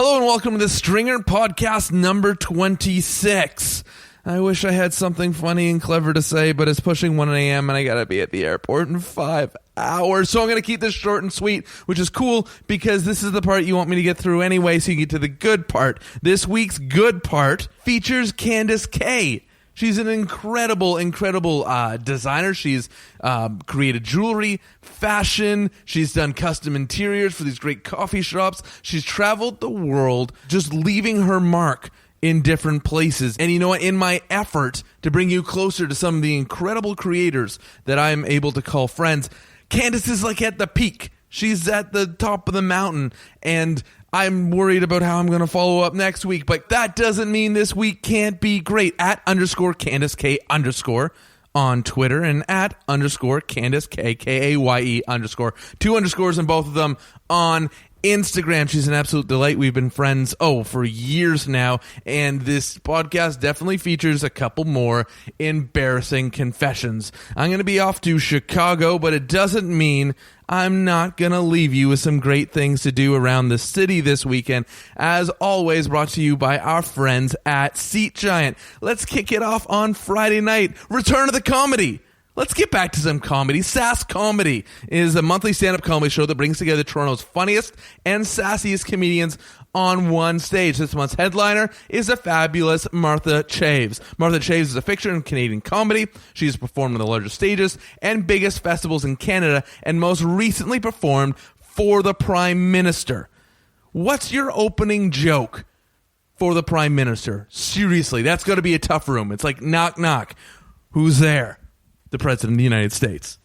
Hello and welcome to the Stringer Podcast number 26. I wish I had something funny and clever to say, but it's pushing 1 a.m. and I gotta be at the airport in 5 hours. So I'm gonna keep this short and sweet, which is cool because this is the part you want me to get through anyway, so you get to the good part. This week's good part features Candice Kaye. She's an incredible designer. She's created jewelry, fashion. She's done custom interiors for these great coffee shops. She's traveled the world just leaving her mark in different places. And you know what? In my effort to bring you closer to some of the incredible creators that I'm able to call friends, Candice is like at the peak. She's at the top of the mountain, and I'm worried about how I'm going to follow up next week, but that doesn't mean this week can't be great. At _Candice Kaye _ on Twitter and at _ Candice Kaye, Kaye _ 2 underscores in both of them on Instagram. She's an absolute delight. We've been friends, for years now, and this podcast definitely features a couple more embarrassing confessions. I'm going to be off to Chicago, but it doesn't mean I'm not going to leave you with some great things to do around the city this weekend. As always, brought to you by our friends at Seat Giant. Let's kick it off on Friday night. Return to the comedy. Let's get back to some comedy. Sass Comedy is a monthly stand-up comedy show that brings together Toronto's funniest and sassiest comedians on one stage. This month's headliner is the fabulous Martha Chaves. Martha Chaves is a fixture in Canadian comedy. She has performed on the largest stages and biggest festivals in Canada, and most recently performed for the Prime Minister. What's your opening joke for the Prime Minister? Seriously, that's got to be a tough room. It's like, knock, knock. Who's there? The President of the United States.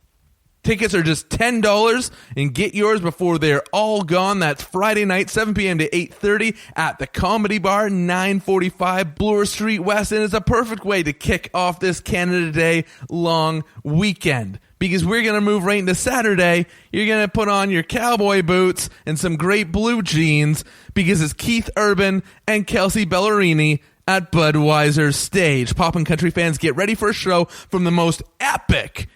Tickets are just $10 and get yours before they're all gone. That's Friday night, 7 p.m. to 8:30 at the Comedy Bar, 945 Bloor Street West. And it's a perfect way to kick off this Canada Day long weekend, because we're going to move right into Saturday. You're going to put on your cowboy boots and some great blue jeans, because it's Keith Urban and Kelsey Ballerini at Budweiser's stage. Pop and country fans, get ready for a show from the most epic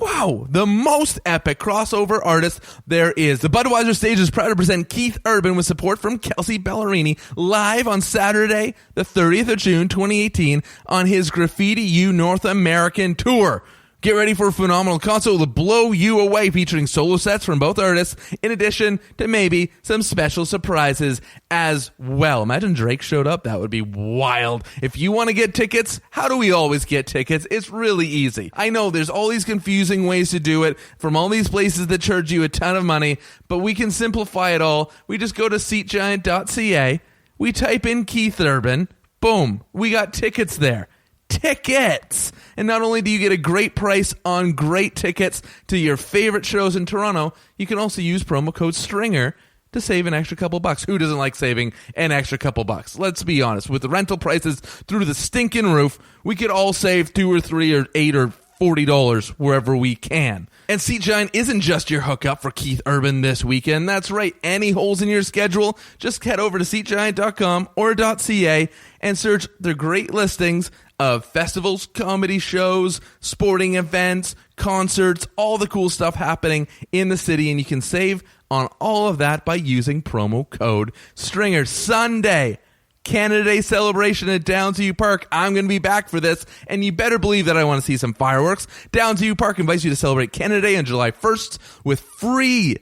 crossover artist there is. The Budweiser stage is proud to present Keith Urban with support from Kelsey Ballerini live on Saturday, the 30th of June, 2018, on his Graffiti U North American tour. Get ready for a phenomenal concert that will blow you away, featuring solo sets from both artists, in addition to maybe some special surprises as well. Imagine Drake showed up. That would be wild. If you want to get tickets, how do we always get tickets? It's really easy. I know there's all these confusing ways to do it from all these places that charge you a ton of money, but we can simplify it all. We just go to seatgiant.ca. We type in Keith Urban. Boom. We got tickets there. Tickets! And not only do you get a great price on great tickets to your favorite shows in Toronto, you can also use promo code STRINGER to save an extra couple bucks. Who doesn't like saving an extra couple bucks? Let's be honest. With the rental prices through the stinking roof, we could all save $2 or $3 or $8 or $40 wherever we can. And Seat Giant isn't just your hookup for Keith Urban this weekend. That's right. Any holes in your schedule, just head over to seatgiant.com or .ca and search their great listings of festivals, comedy shows, sporting events, concerts, all the cool stuff happening in the city. And you can save on all of that by using promo code STRINGER. Sunday, Canada Day celebration at Downsview Park. I'm going to be back for this, and you better believe that I want to see some fireworks. Downsview Park invites you to celebrate Canada Day on July 1st with free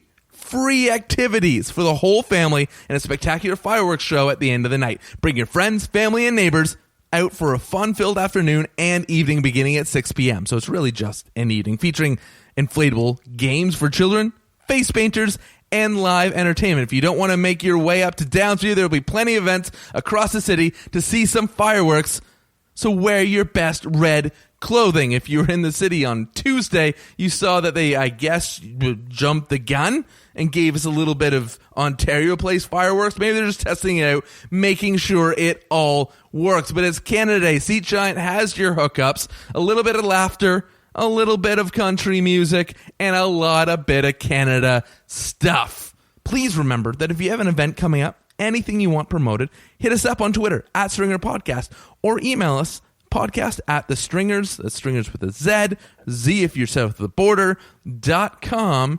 activities for the whole family and a spectacular fireworks show at the end of the night. Bring your friends, family, and neighbors out for a fun-filled afternoon and evening beginning at 6 p.m. So it's really just an evening, featuring inflatable games for children, face painters, and live entertainment. If you don't want to make your way up to Downsview, there will be plenty of events across the city to see some fireworks. So wear your best red clothing. If you were in the city on Tuesday, you saw that they, I guess, jumped the gun and gave us a little bit of Ontario Place fireworks. Maybe they're just testing it out, making sure it all works. But it's Canada Day. Seat Giant has your hookups. A little bit of laughter, a little bit of country music, and a lot of bit of Canada stuff. Please remember that if you have an event coming up, anything you want promoted, hit us up on Twitter at Stringer Podcast, or email us podcast at the Stringers. That's Stringers with a Z if you're south of the border.com,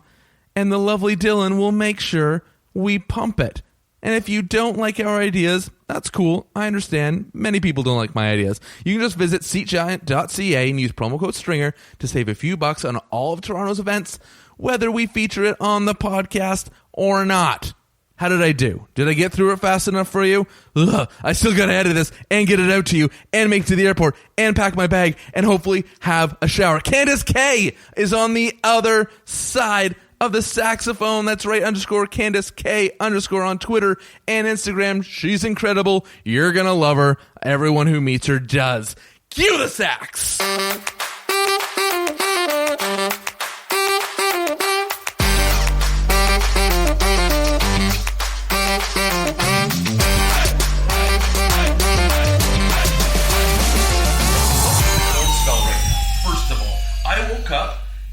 and the lovely Dylan will make sure we pump it. And if you don't like our ideas, that's cool. I understand. Many people don't like my ideas. You can just visit seatgiant.ca and use promo code STRINGER to save a few bucks on all of Toronto's events, whether we feature it on the podcast or not. How did I do? Did I get through it fast enough for you? Ugh, I still got to edit this and get it out to you and make it to the airport and pack my bag and hopefully have a shower. Candice Kaye is on the other side of the saxophone. That's right, _Candice Kaye _ on Twitter and Instagram. She's incredible. You're going to love her. Everyone who meets her does. Cue the sax.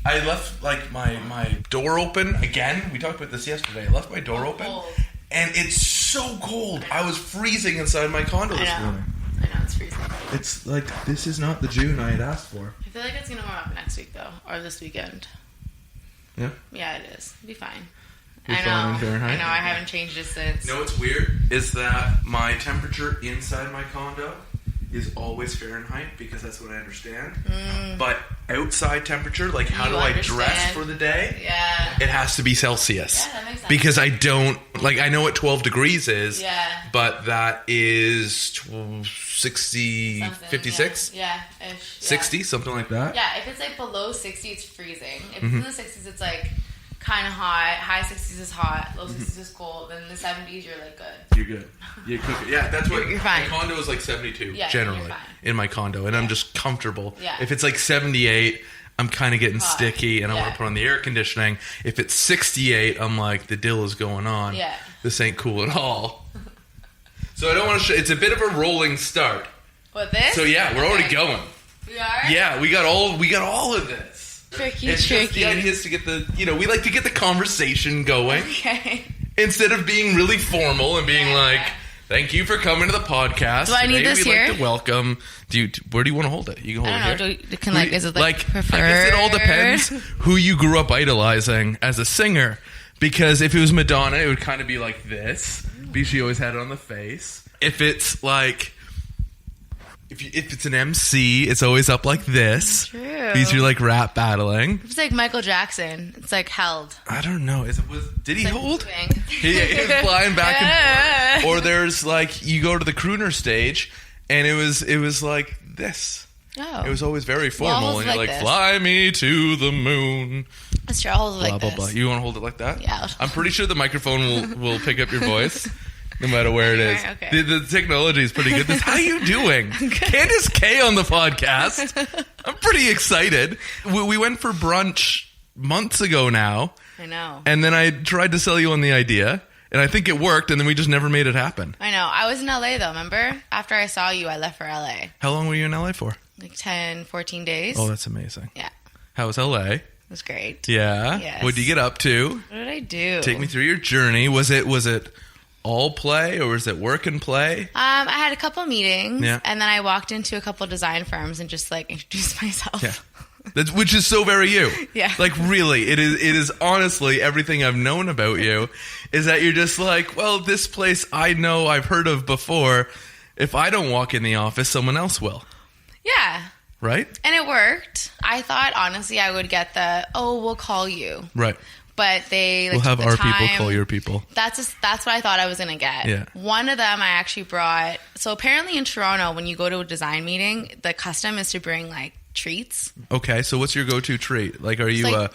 I left my door open again. We talked about this yesterday. I left my door open, and it's so cold. I was freezing inside my condo this morning. I know, it's freezing. It's like, this is not the June I had asked for. I feel like it's gonna warm up next week though, or this weekend. Yeah. Yeah, it is. It'll be fine. You're fine in Fahrenheit? I know. I haven't changed it since. You know what's weird is that my temperature inside my condo is always Fahrenheit because that's what I understand. But outside temperature, like how do I dress for the day? Yeah. It has to be Celsius. Yeah, that makes sense. Because I don't, like, I know what 12 degrees is. Yeah. But that is 60, Something, 56? Yeah, ish. 60, something like that. Yeah, if it's like below 60, it's freezing. If it's in the 60s, it's like kind of hot. High 60s is hot. Low 60s is cold. Then in the 70s, you're like good. You're good. You cook it. Yeah, that's what you're fine. My condo is like 72 Yeah, generally you're fine. in my condo, and I'm just comfortable. Yeah. If it's like 78, I'm kind of getting sticky, and I want to put on the air conditioning. If it's 68, I'm like, the dill is going on. Yeah. This ain't cool at all. So I don't want to. It's a bit of a rolling start. What, this? So yeah, we're already going. We are. Yeah, we got all of this. Tricky. Just the idea is to get the, we like to get the conversation going. Okay. Instead of being really formal and being like, thank you for coming to the podcast. Do I need this here? Like to welcome. Where do you want to hold it? You can hold it here. Is it like preferred? I guess it all depends who you grew up idolizing as a singer. Because if it was Madonna, it would kind of be like this. Because she always had it on the face. If it's like... If it's an MC, it's always up like this. True. Because you're like rap battling. It's like Michael Jackson. It's like held. I don't know. Did he hold? Moving. He was flying back and forth. Or there's like, you go to the crooner stage, and it was like this. Oh. It was always very formal, and you're like, this. Fly me to the moon. Let's try hold it like blah, this. blah, blah. You want to hold it like that? Yeah. I'm pretty sure the microphone will pick up your voice. No matter where it is. Okay. The technology is pretty good. How are you doing? Candice Kaye on the podcast. I'm pretty excited. We went for brunch months ago now. I know. And then I tried to sell you on the idea. And I think it worked. And then we just never made it happen. I know. I was in LA though, remember? After I saw you, I left for LA. How long were you in LA for? Like 10, 14 days. Oh, that's amazing. Yeah. How was LA? It was great. Yeah? Yes. What did you get up to? What did I do? Take me through your journey. Was it all play, or was it work and play? I had a couple meetings, Yeah. and then I walked into a couple design firms and just like introduced myself. Yeah. Which is so very you. Yeah. Like really, it is honestly everything I've known about you is that you're just like, well, this place I know I've heard of before. If I don't walk in the office, someone else will. Yeah. Right? And it worked. I thought honestly I would get we'll call you. Right. But they we'll have our time, people call your people. That's what I thought I was gonna get. Yeah. One of them I actually brought. So apparently in Toronto, when you go to a design meeting, the custom is to bring like treats. Okay, so what's your go-to treat? Like, are you a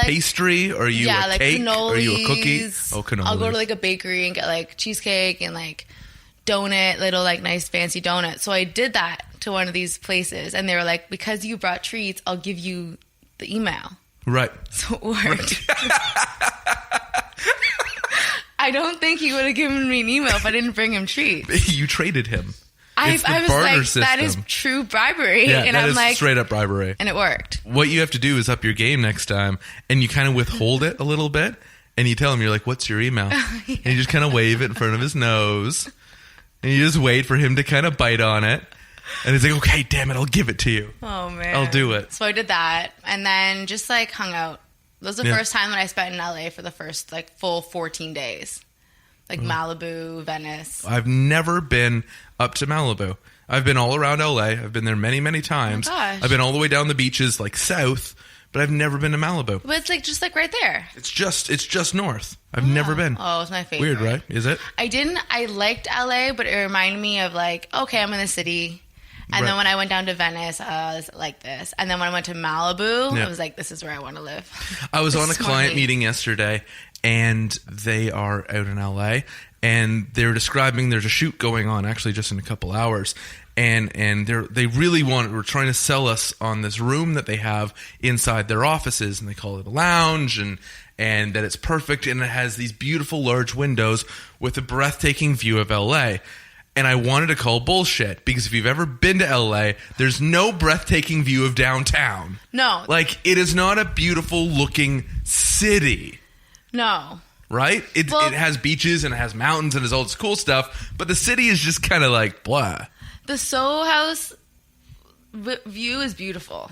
pastry? Or are you a cake? Cannolis. Or are you a cookie? Oh, cannolis. I'll go to like a bakery and get like cheesecake and like donut, little like nice fancy donut. So I did that to one of these places, and they were like, because you brought treats, I'll give you the email. Right. So it worked. I don't think he would have given me an email if I didn't bring him treats. You traded him. I was like, system. that is true bribery. Yeah, and that I'm is like, straight up bribery. And it worked. What you have to do is up your game next time, and you kind of withhold it a little bit, and you tell him, you're like, what's your email? Yeah. And you just kind of wave it in front of his nose, and you just wait for him to kind of bite on it. And he's like, okay, damn it, I'll give it to you. Oh, man. I'll do it. So I did that, and then just like hung out. That was the first time that I spent in LA for the first like full 14 days. Like Malibu, Venice. I've never been up to Malibu. I've been all around LA. I've been there many, many times. Oh my gosh. I've been all the way down the beaches, like south, but I've never been to Malibu. But it's like just like right there. It's just north. I've never been. Oh, it's my favorite. Weird, right? Is it? I liked LA, but it reminded me of like, okay, I'm in the city. And then when I went down to Venice, it's like this. And then when I went to Malibu, I was like, this is where I want to live. I was on a client meeting yesterday, and they are out in LA, and they're describing there's a shoot going on actually just in a couple hours. And they really were trying to sell us on this room that they have inside their offices, and they call it a lounge, and that it's perfect, and it has these beautiful large windows with a breathtaking view of LA. And I wanted to call bullshit, because if you've ever been to LA, there's no breathtaking view of downtown. No. Like, it is not a beautiful looking city. No. Right? It has beaches and it has mountains and it has all this cool stuff, but the city is just kind of like, blah. The Soho House view is beautiful.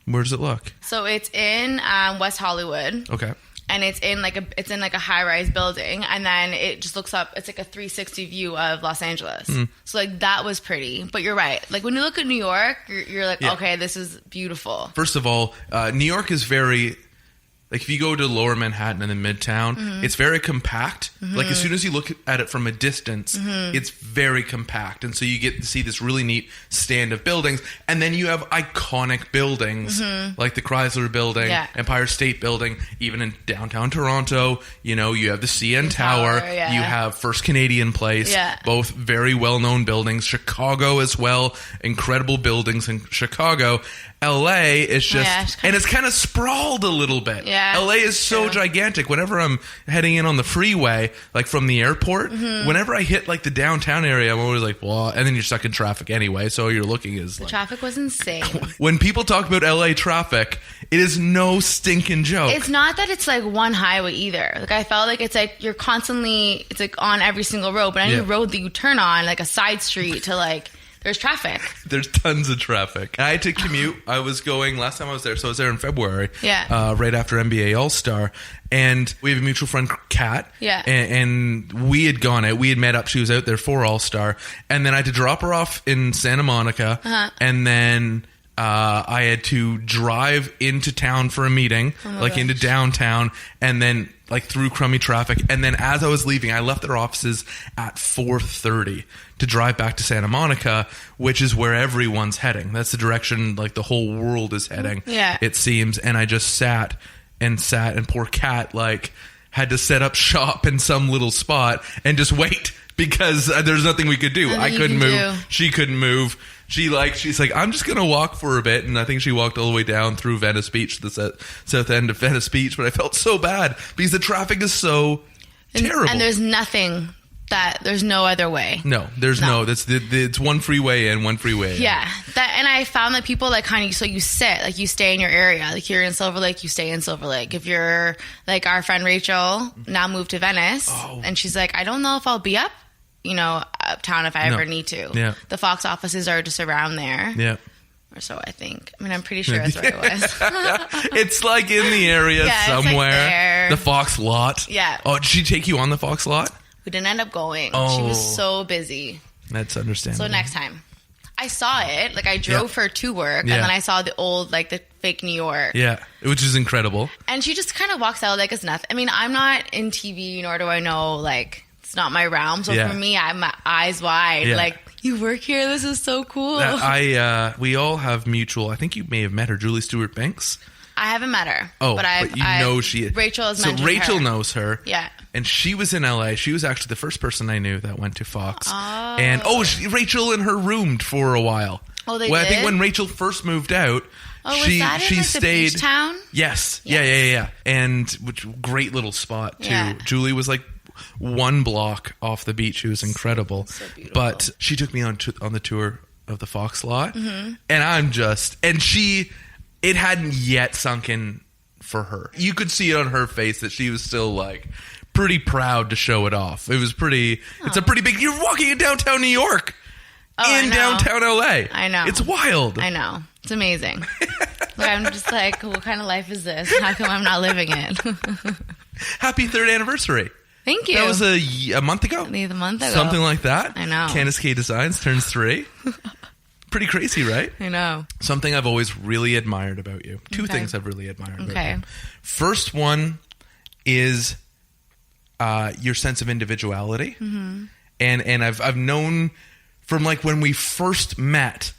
Where does it look? So it's in West Hollywood. Okay. And it's in like a high-rise building, and then it just looks up. It's like a 360 view of Los Angeles. So like that was pretty. But you're right. Like when you look at New York, you're like, okay, this is beautiful. First of all, New York is very, like if you go to Lower Manhattan and then Midtown, it's very compact. Like as soon as you look at it from a distance, it's very compact. And so you get to see this really neat stand of buildings. And then you have iconic buildings like the Chrysler Building, Empire State Building, even in downtown Toronto. You know, you have the CN Tower. You have First Canadian Place. Both very well-known buildings. Chicago as well. Incredible buildings in Chicago. LA is just, and it's kind of sprawled a little bit. LA is so gigantic. Whenever I'm heading in on the freeway, like from the airport, whenever I hit like the downtown area, I'm always like, well, and then you're stuck in traffic anyway. So all you're looking is the traffic was insane. When people talk about LA traffic, it is no stinking joke. It's not that it's like one highway either. Like I felt like it's like you're constantly, it's like on every single road, but any road that you turn on, like a side street to like, there's traffic. There's tons of traffic. I had to commute. I was going, last time I was there, so I was there in February. Right after NBA All-Star. And we have a mutual friend, Kat. And we had gone out. We had met up. She was out there for All-Star. And then I had to drop her off in Santa Monica. And then I had to drive into town for a meeting, into downtown. And then like through crummy traffic. And then as I was leaving, I left their offices at 4:30 to drive back to Santa Monica, which is where everyone's heading. That's the direction like the whole world is heading, it seems. And I just sat, and poor Kat like had to set up shop in some little spot and just wait because there's nothing we could do. I couldn't move. She couldn't move. She's like, I'm just going to walk for a bit. And I think she walked all the way down through Venice Beach, the south end of Venice Beach. But I felt so bad because the traffic is so terrible. And there's nothing there's no other way. No, there's no. It's one freeway in, one freeway out. And I found that people like kind of, so you sit, like you stay in your area. Like you're in Silver Lake, you stay in Silver Lake. If you're like our friend Rachel now moved to Venice, and she's like, I don't know if I'll be uptown if I ever need to. The Fox offices are just around there. Or so I think. I mean, I'm pretty sure that's where it was. It's like in the area somewhere. Like the Fox lot. Oh, did she take you on the Fox lot? We didn't end up going. She was so busy. That's understandable. So next time. I saw it. Like I drove her to work, and then I saw the old, like the fake New York. Which is incredible. And she just kind of walks out like it's nothing. I mean, I'm not in TV, nor do I know, like, it's not my realm. So for me, I'm eyes wide. Like, you work here? This is so cool. We all have mutual, I think you may have met her, Julie Stewart-Banks. I haven't met her. But you know she is. Rachel has mentioned her. So Rachel knows her. Yeah. And she was in LA. She was actually the first person I knew that went to Fox. And Rachel and her roomed for a while. They did? I think when Rachel first moved out, she stayed. The beach town? Yes. Yeah. And great little spot too. Julie was like one block off the beach. It was incredible. So beautiful. But she took me on the tour of the Fox lot, and it hadn't yet sunk in for her. You could see it on her face that she was still like pretty proud to show it off. It was pretty. It's a pretty big. You're walking in downtown New York, downtown LA. I know. It's wild. I know. It's amazing. I'm just like, what kind of life is this? How come I'm not living it? Happy 3rd anniversary. Thank you. That was a month ago? A month ago. Something like that. I know. Candice Kaye Designs turns 3. Pretty crazy, right? I know. Something I've always really admired about you. Two things I've really admired about you. First one is your sense of individuality. Mm-hmm. And I've known from like when we first met.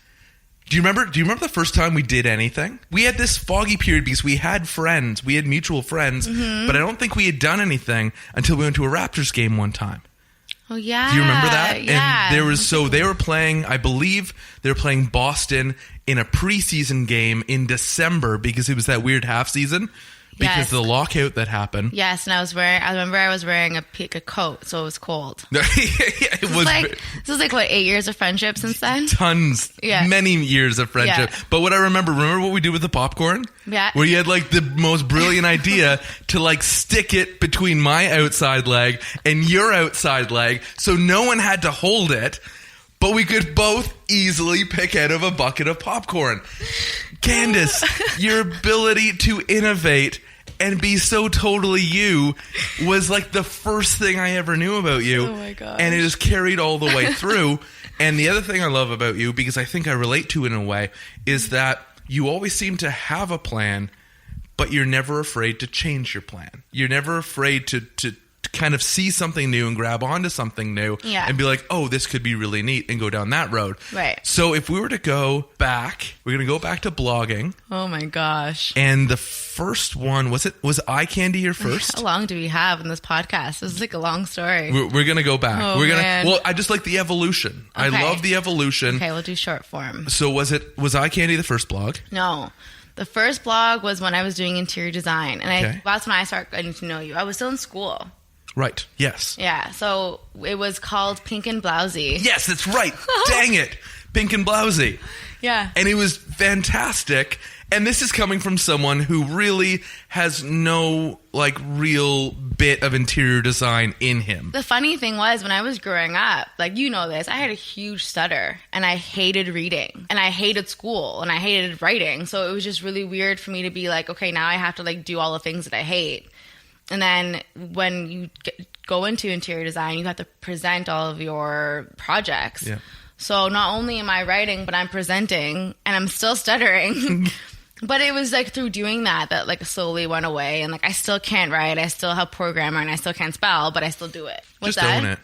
Do you remember the first time we did anything? We had this foggy period because we had friends. We had mutual friends. Mm-hmm. But I don't think we had done anything until we went to a Raptors game one time. Oh, yeah. Do you remember that? Yeah. And they were playing, I believe they were playing Boston in a preseason game in December because it was that weird half season because of the lockout that happened. Yes, and I remember I was wearing a coat, so it was cold. It was this was like, what, 8 years of friendship since then? Tons. Yeah. Many years of friendship. Yeah. But what I remember what we did with the popcorn? Yeah. Where you had like the most brilliant idea to like stick it between my outside leg and your outside leg so no one had to hold it, but we could both easily pick out of a bucket of popcorn. Candice, your ability to innovate and be so totally you was like the first thing I ever knew about you. Oh my gosh. And it is carried all the way through. And the other thing I love about you, because I think I relate to in a way, is that you always seem to have a plan, but you're never afraid to change your plan. You're never afraid to kind of see something new and grab onto something new and be like, oh, this could be really neat, and go down that road. Right. So if we were to go back, we're going to go back to blogging. Oh my gosh. And the first one, was Eye Candy your first? How long do we have in this podcast? This is like a long story. We're going to go back. Oh, man. Well, I just like the evolution. Okay. I love the evolution. Okay, we'll do short form. So was Eye Candy the first blog? No. The first blog was when I was doing interior design. And that's when I started getting to know you. I was still in school. Right. Yes. Yeah. So it was called Pink and Blousy. Yes, that's right. Dang it. Pink and Blousy. Yeah. And it was fantastic. And this is coming from someone who really has no like real bit of interior design in him. The funny thing was when I was growing up, like, you know this, I had a huge stutter and I hated reading and I hated school and I hated writing. So it was just really weird for me to be like, okay, now I have to like do all the things that I hate. And then when you go into interior design, you have to present all of your projects. Yeah. So not only am I writing, but I'm presenting and I'm still stuttering. But it was like through doing that like slowly went away. And like I still can't write. I still have poor grammar and I still can't spell, but I still do it. What's Just that? own it.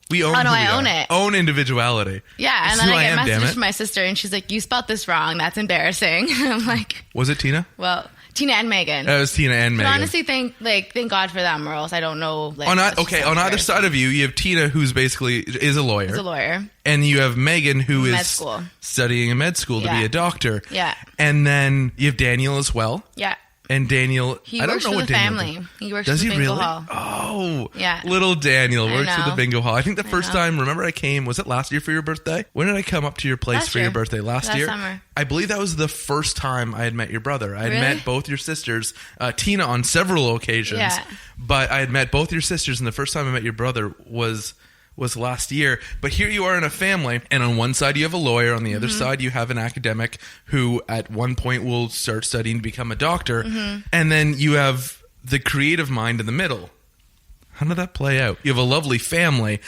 We own I own it. Own individuality. Yeah. And then I get messages from my sister and she's like, you spelled this wrong. That's embarrassing. I'm like. Was it Tina? Well, Tina and Megan. It was Tina and Megan. But honestly, thank God for them, or else I don't know. Like, on either side of you, you have Tina, who's basically is a lawyer. Is a lawyer. And you have Megan, who is studying in med school to be a doctor. Yeah. And then you have Daniel as well. Yeah. And Daniel, he works for the family. He works for the bingo hall. Oh, yeah. Little Daniel works for the bingo hall. I think the first time, remember I came, was it last year for your birthday? When did I come up to your place for your birthday? Last year? Summer. I believe that was the first time I had met your brother. I had met both your sisters, Tina on several occasions, but I had met both your sisters, and the first time I met your brother was last year. But here you are in a family, and on one side you have a lawyer, on the other side you have an academic who at one point will start studying to become a doctor, and then you have the creative mind in the middle. How did that play out? You have a lovely family,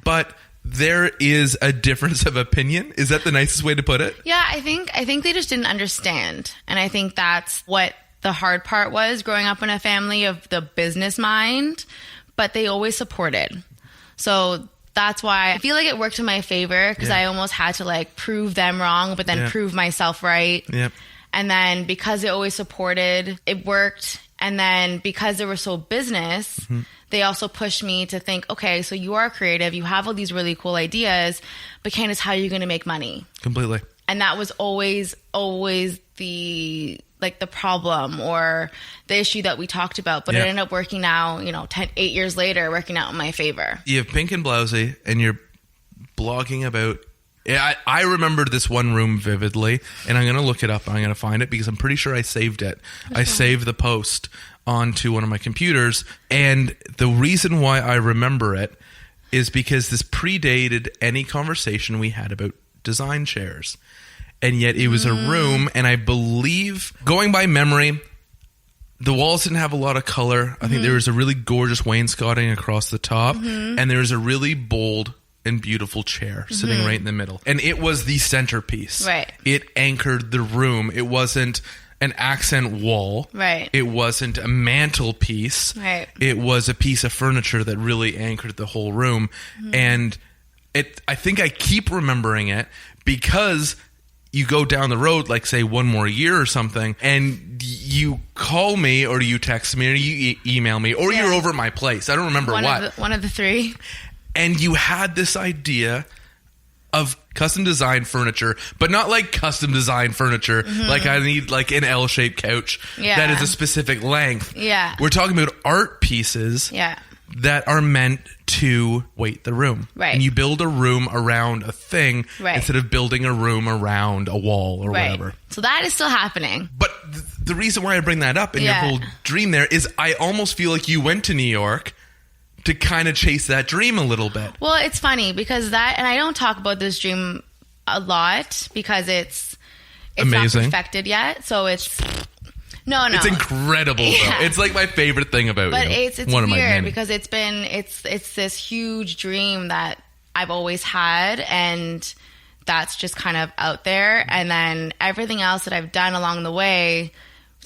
but there is a difference of opinion. Is that the nicest way to put it? Yeah, I think they just didn't understand, and I think that's what the hard part was, growing up in a family of the business mind, but they always supported. So that's why I feel like it worked in my favor, because I almost had to like prove them wrong, but then prove myself right. Yep. And then because they always supported, it worked. And then because they were so business, they also pushed me to think, okay, so you are creative. You have all these really cool ideas, but Candice, how are you going to make money? Completely. And that was always the problem or the issue that we talked about, but it ended up working out, 8 years later, working out in my favor. You have Pink and Blousy, and you're blogging about. I remember this one room vividly, and I'm going to look it up. I'm going to find it because I'm pretty sure I saved it. I saved the post onto one of my computers, and the reason why I remember it is because this predated any conversation we had about design chairs. And yet it was a room, and I believe, going by memory, the walls didn't have a lot of color. I think there was a really gorgeous wainscoting across the top, and there was a really bold and beautiful chair sitting right in the middle. And it was the centerpiece. Right. It anchored the room. It wasn't an accent wall. Right. It wasn't a mantelpiece. Right. It was a piece of furniture that really anchored the whole room. And I think I keep remembering it because you go down the road, like say 1 more year or something, and you call me or you text me or you email me or you're over at my place. I don't remember one of the three. And you had this idea of custom design furniture, but not like custom design furniture. Like I need like an L-shaped couch that is a specific length. Yeah. We're talking about art pieces that are meant to weight the room. Right. And you build a room around a thing instead of building a room around a wall or whatever. So that is still happening. But the reason why I bring that up in your whole dream there is I almost feel like you went to New York to kind of chase that dream a little bit. Well, it's funny because and I don't talk about this dream a lot because it's amazing. Not perfected yet. So it's no. It's incredible though. It's like my favorite thing about but you. But it's weird because it's this huge dream that I've always had, and that's just kind of out there. And then everything else that I've done along the way,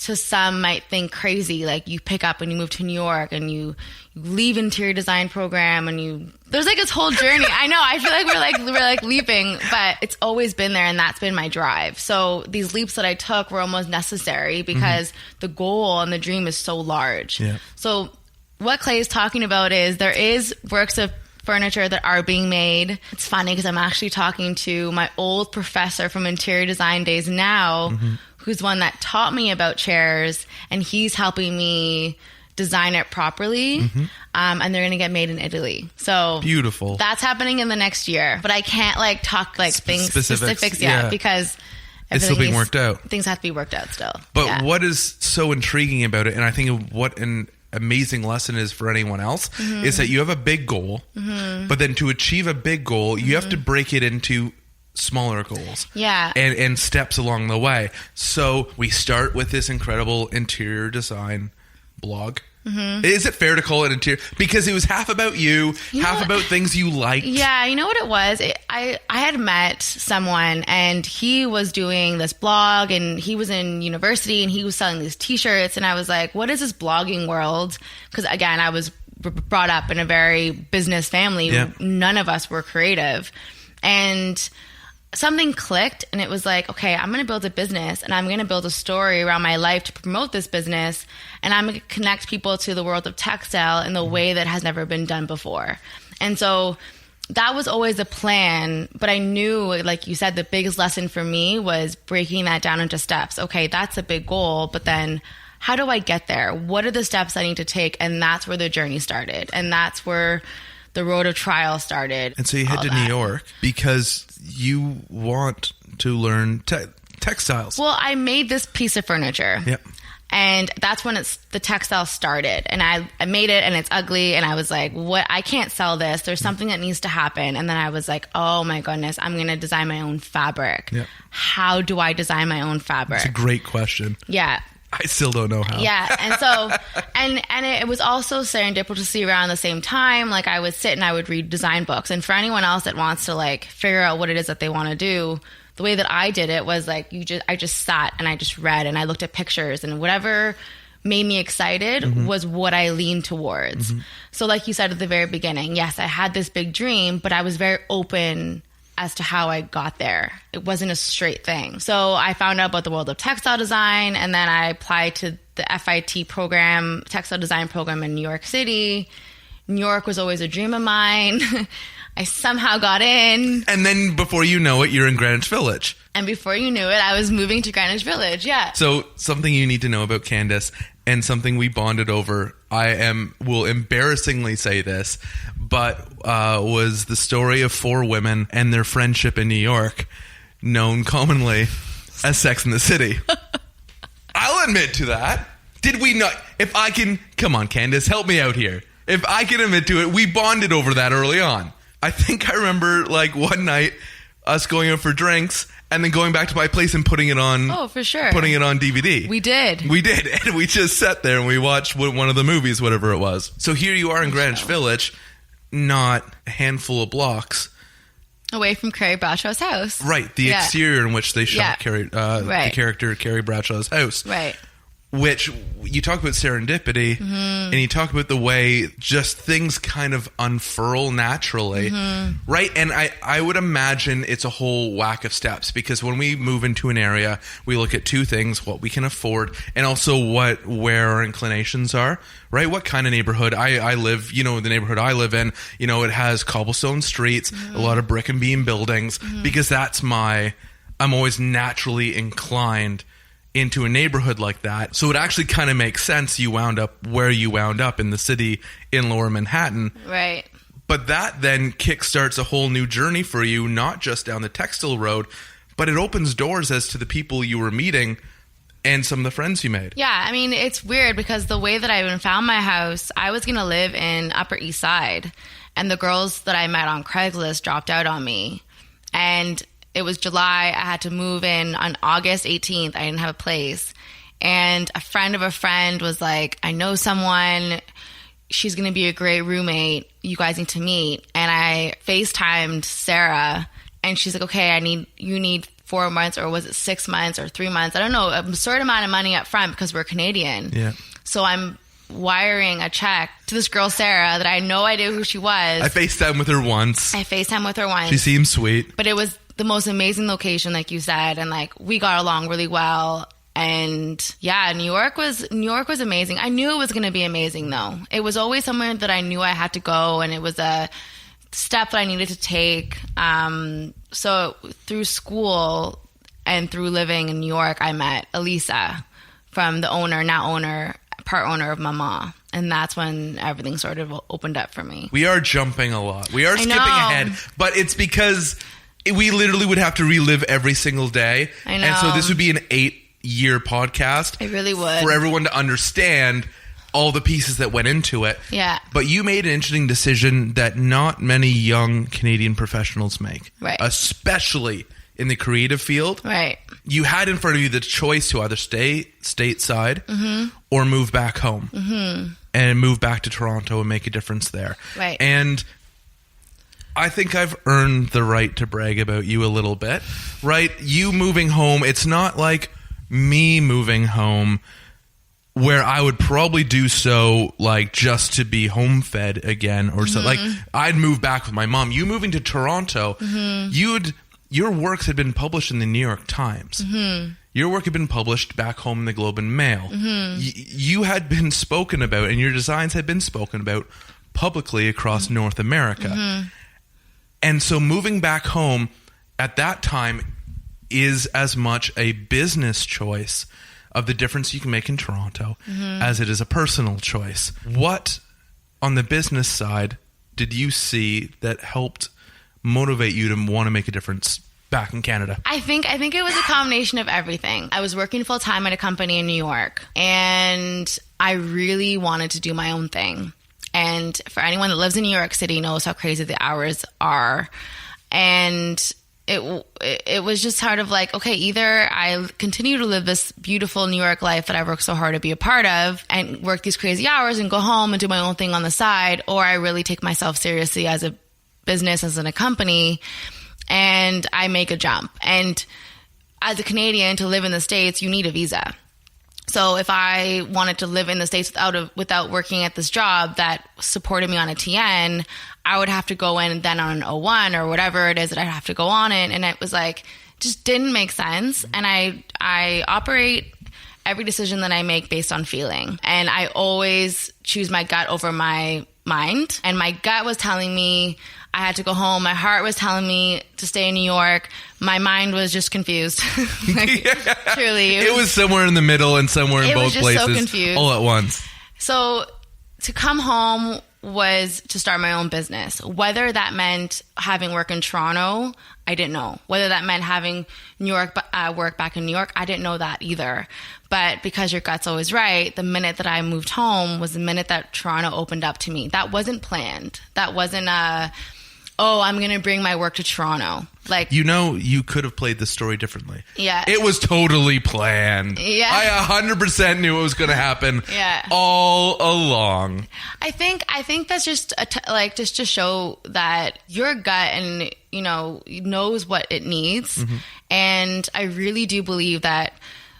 to some might think crazy, like you pick up and you move to New York and you leave interior design program and there's like this whole journey. I know, I feel like we're like leaping, but it's always been there and that's been my drive. So these leaps that I took were almost necessary because the goal and the dream is so large. Yeah. So what Clay is talking about is there is works of furniture that are being made. It's funny because I'm actually talking to my old professor from interior design days now, who's one that taught me about chairs, and he's helping me design it properly. And they're going to get made in Italy. So beautiful. That's happening in the next year, but I can't like talk like specifics yet because it's still being worked out. Things have to be worked out still. But what is so intriguing about it, and I think what an amazing lesson is for anyone else, is that you have a big goal, but then to achieve a big goal, you have to break it into smaller goals and steps along the way. So we start with this incredible interior design blog. Is it fair to call it interior? Because it was half about you half about things you liked. Yeah, you know what it was? I had met someone and he was doing this blog and he was in university and he was selling these t-shirts, and I was like, what is this blogging world? Because again, I was brought up in a very business family. None of us were creative. And something clicked and it was like, okay, I'm going to build a business and I'm going to build a story around my life to promote this business, and I'm going to connect people to the world of textile in the way that has never been done before. And so that was always a plan, but I knew, like you said, the biggest lesson for me was breaking that down into steps. Okay, that's a big goal, but then how do I get there? What are the steps I need to take? And that's where the journey started. And that's where the road of trial started. And so you head to New York because you want to learn textiles. Well, I made this piece of furniture. Yep. And that's when the textile started. And I made it and it's ugly. And I was like, what? I can't sell this. There's something that needs to happen. And then I was like, oh my goodness, I'm going to design my own fabric. Yep. How do I design my own fabric? It's a great question. Yeah. I still don't know how. Yeah. And so, and it was also serendipity around the same time. Like I would sit and I would read design books. And for anyone else that wants to like figure out what it is that they want to do, the way that I did it was like, I just sat and I just read and I looked at pictures, and whatever made me excited was what I leaned towards. So like you said at the very beginning, yes, I had this big dream, but I was very open as to how I got there. It wasn't a straight thing. So I found out about the world of textile design, and then I applied to the FIT program, textile design program in New York City. New York was always a dream of mine. I somehow got in. And then before you know it, you're in Greenwich Village. And before you knew it, I was moving to Greenwich Village, yeah. So something you need to know about Candice, and something we bonded over, will embarrassingly say this, but was the story of 4 women and their friendship in New York, known commonly as Sex and the City. I'll admit to that. Did we not? Come on, Candice, help me out here. If I can admit to it, we bonded over that early on. I think I remember like one night us going out for drinks and then going back to my place and putting it on. Oh, for sure. Putting it on DVD. We did. And we just sat there and we watched one of the movies, whatever it was. So here you are in Greenwich Village, not a handful of blocks away from Carrie Bradshaw's house. Right. The exterior in which they shot the character Carrie Bradshaw's house. Right. Which you talk about serendipity, and you talk about the way just things kind of unfurl naturally, right? And I would imagine it's a whole whack of steps, because when we move into an area, we look at two things: what we can afford, and also where our inclinations are, right? What kind of neighborhood I live, the neighborhood I live in, it has cobblestone streets, a lot of brick and beam buildings, because I'm always naturally inclined into a neighborhood like that. So it actually kind of makes sense you wound up where you wound up in the city in Lower Manhattan. Right. But that then kickstarts a whole new journey for you, not just down the textile road, but it opens doors as to the people you were meeting and some of the friends you made. Yeah, I mean, it's weird because the way that I even found my house, I was going to live in Upper East Side, and the girls that I met on Craigslist dropped out on me. And it was July. I had to move in on August 18th. I didn't have a place. And a friend of a friend was like, I know someone. She's going to be a great roommate. You guys need to meet. And I FaceTimed Sarah, and she's like, okay, you need 4 months, or was it 6 months or 3 months? I don't know, a certain amount of money up front because we're Canadian. Yeah. So I'm wiring a check to this girl, Sarah, that I had no idea who she was. I FaceTimed with her once. She seemed sweet. But it was the most amazing location, like you said, and like we got along really well. And yeah, New York was amazing. I knew it was going to be amazing, though. It was always somewhere that I knew I had to go, and it was a step that I needed to take. So through school and through living in New York, I met Elisa from the part owner of Maman. And that's when everything sort of opened up for me. We are jumping a lot. We are skipping ahead, but it's because we literally would have to relive every single day. I know. And so this would be an 8-year podcast. It really would. For everyone to understand all the pieces that went into it. Yeah. But you made an interesting decision that not many young Canadian professionals make. Right. Especially in the creative field. Right. You had in front of you the choice to either stay stateside or move back home. And move back to Toronto and make a difference there. Right. And I think I've earned the right to brag about you a little bit, right? You moving home, it's not like me moving home where I would probably do so like just to be home fed again or so. Like I'd move back with my mom. You moving to Toronto, your works had been published in the New York Times. Your work had been published back home in the Globe and Mail. You had been spoken about, and your designs had been spoken about publicly across North America. And so moving back home at that time is as much a business choice of the difference you can make in Toronto as it is a personal choice. What on the business side did you see that helped motivate you to want to make a difference back in Canada? I think it was a combination of everything. I was working full time at a company in New York, and I really wanted to do my own thing. And for anyone that lives in New York City knows how crazy the hours are. And it was just sort of like, okay, either I continue to live this beautiful New York life that I worked so hard to be a part of and work these crazy hours and go home and do my own thing on the side, or I really take myself seriously as a business, as in a company, and I make a jump. And as a Canadian, to live in the States, you need a visa. So if I wanted to live in the States without working at this job that supported me on a TN, I would have to go in then on an O1 or whatever it is that I'd have to go on it. And it was like, just didn't make sense. And I operate every decision that I make based on feeling. And I always choose my gut over my mind. And my gut was telling me I had to go home. My heart was telling me to stay in New York. My mind was just confused. Truly. It was somewhere in the middle and somewhere in both places. So confused. All at once. So to come home was to start my own business. Whether that meant having work in Toronto, I didn't know. Whether that meant having New York work back in New York, I didn't know that either. But because your gut's always right, the minute that I moved home was the minute that Toronto opened up to me. That wasn't planned. That wasn't oh, I'm going to bring my work to Toronto. Like, you could have played the story differently. Yeah. It was totally planned. Yeah. I 100% knew it was going to happen. Yeah. All along. I think that's just just to show that your gut and knows what it needs. And I really do believe that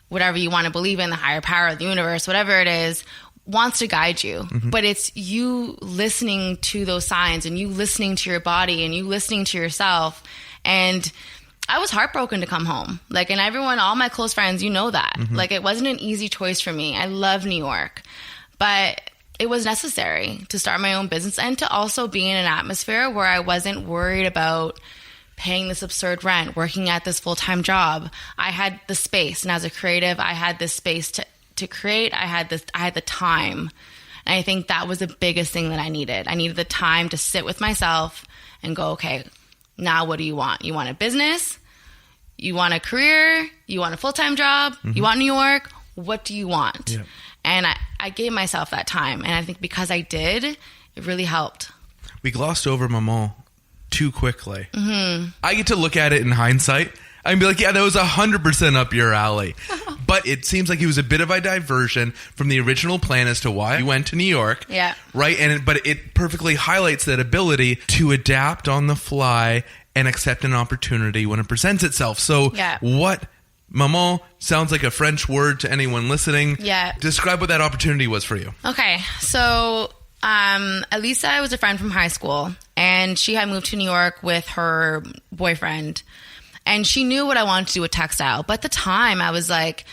whatever you want to believe in, the higher power of the universe, whatever it is, wants to guide you. But it's you listening to those signs and you listening to your body and you listening to yourself. And I was heartbroken to come home. Like, and everyone, all my close friends, that. Like, it wasn't an easy choice for me. I love New York, but it was necessary to start my own business and to also be in an atmosphere where I wasn't worried about paying this absurd rent, working at this full-time job. I had the space, and as a creative, I had this space to create. I had the time. And I think that was the biggest thing that I needed. I needed the time to sit with myself and go, okay, now what do you want? You want a business? You want a career? You want a full-time job? You want New York? What do you want? Yeah. And I gave myself that time. And I think because I did, it really helped. We glossed over Maman too quickly. I get to look at it in hindsight and be like, yeah, that was 100% up your alley. But it seems like it was a bit of a diversion from the original plan as to why you went to New York. Yeah. Right? But it perfectly highlights that ability to adapt on the fly and accept an opportunity when it presents itself. So what Maman sounds like a French word to anyone listening. Yeah. Describe what that opportunity was for you. Okay. So Elisa was a friend from high school, and she had moved to New York with her boyfriend. And she knew what I wanted to do with textile. But at the time, I was like,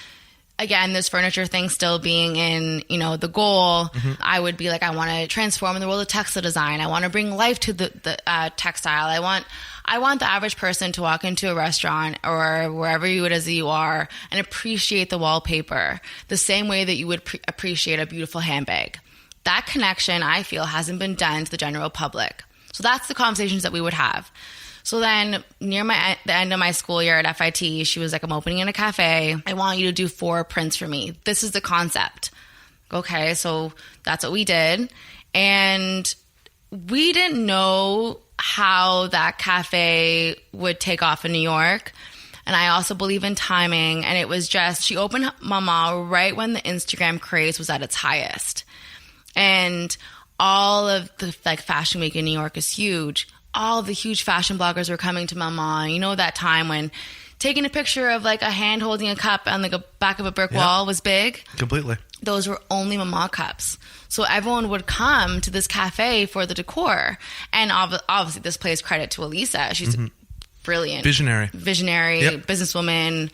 again, this furniture thing still being in, the goal. I would be like, I want to transform in the world of textile design. I want to bring life to the textile. I want the average person to walk into a restaurant or wherever it is that you are and appreciate the wallpaper the same way that you would appreciate a beautiful handbag. That connection, I feel, hasn't been done to the general public. So that's the conversations that we would have. So then near the end of my school year at FIT, she was like, I'm opening in a cafe. I want you to do 4 prints for me. This is the concept. Okay, so that's what we did. And we didn't know how that cafe would take off in New York. And I also believe in timing. And it was just, she opened Maman right when the Instagram craze was at its highest. And all of the fashion week in New York is huge. All the huge fashion bloggers were coming to Maman. That time when taking a picture of like a hand holding a cup on the back of a brick wall was big. Completely. Those were only Maman cups. So everyone would come to this cafe for the decor. And obviously this plays credit to Elisa. She's brilliant. Visionary, businesswoman,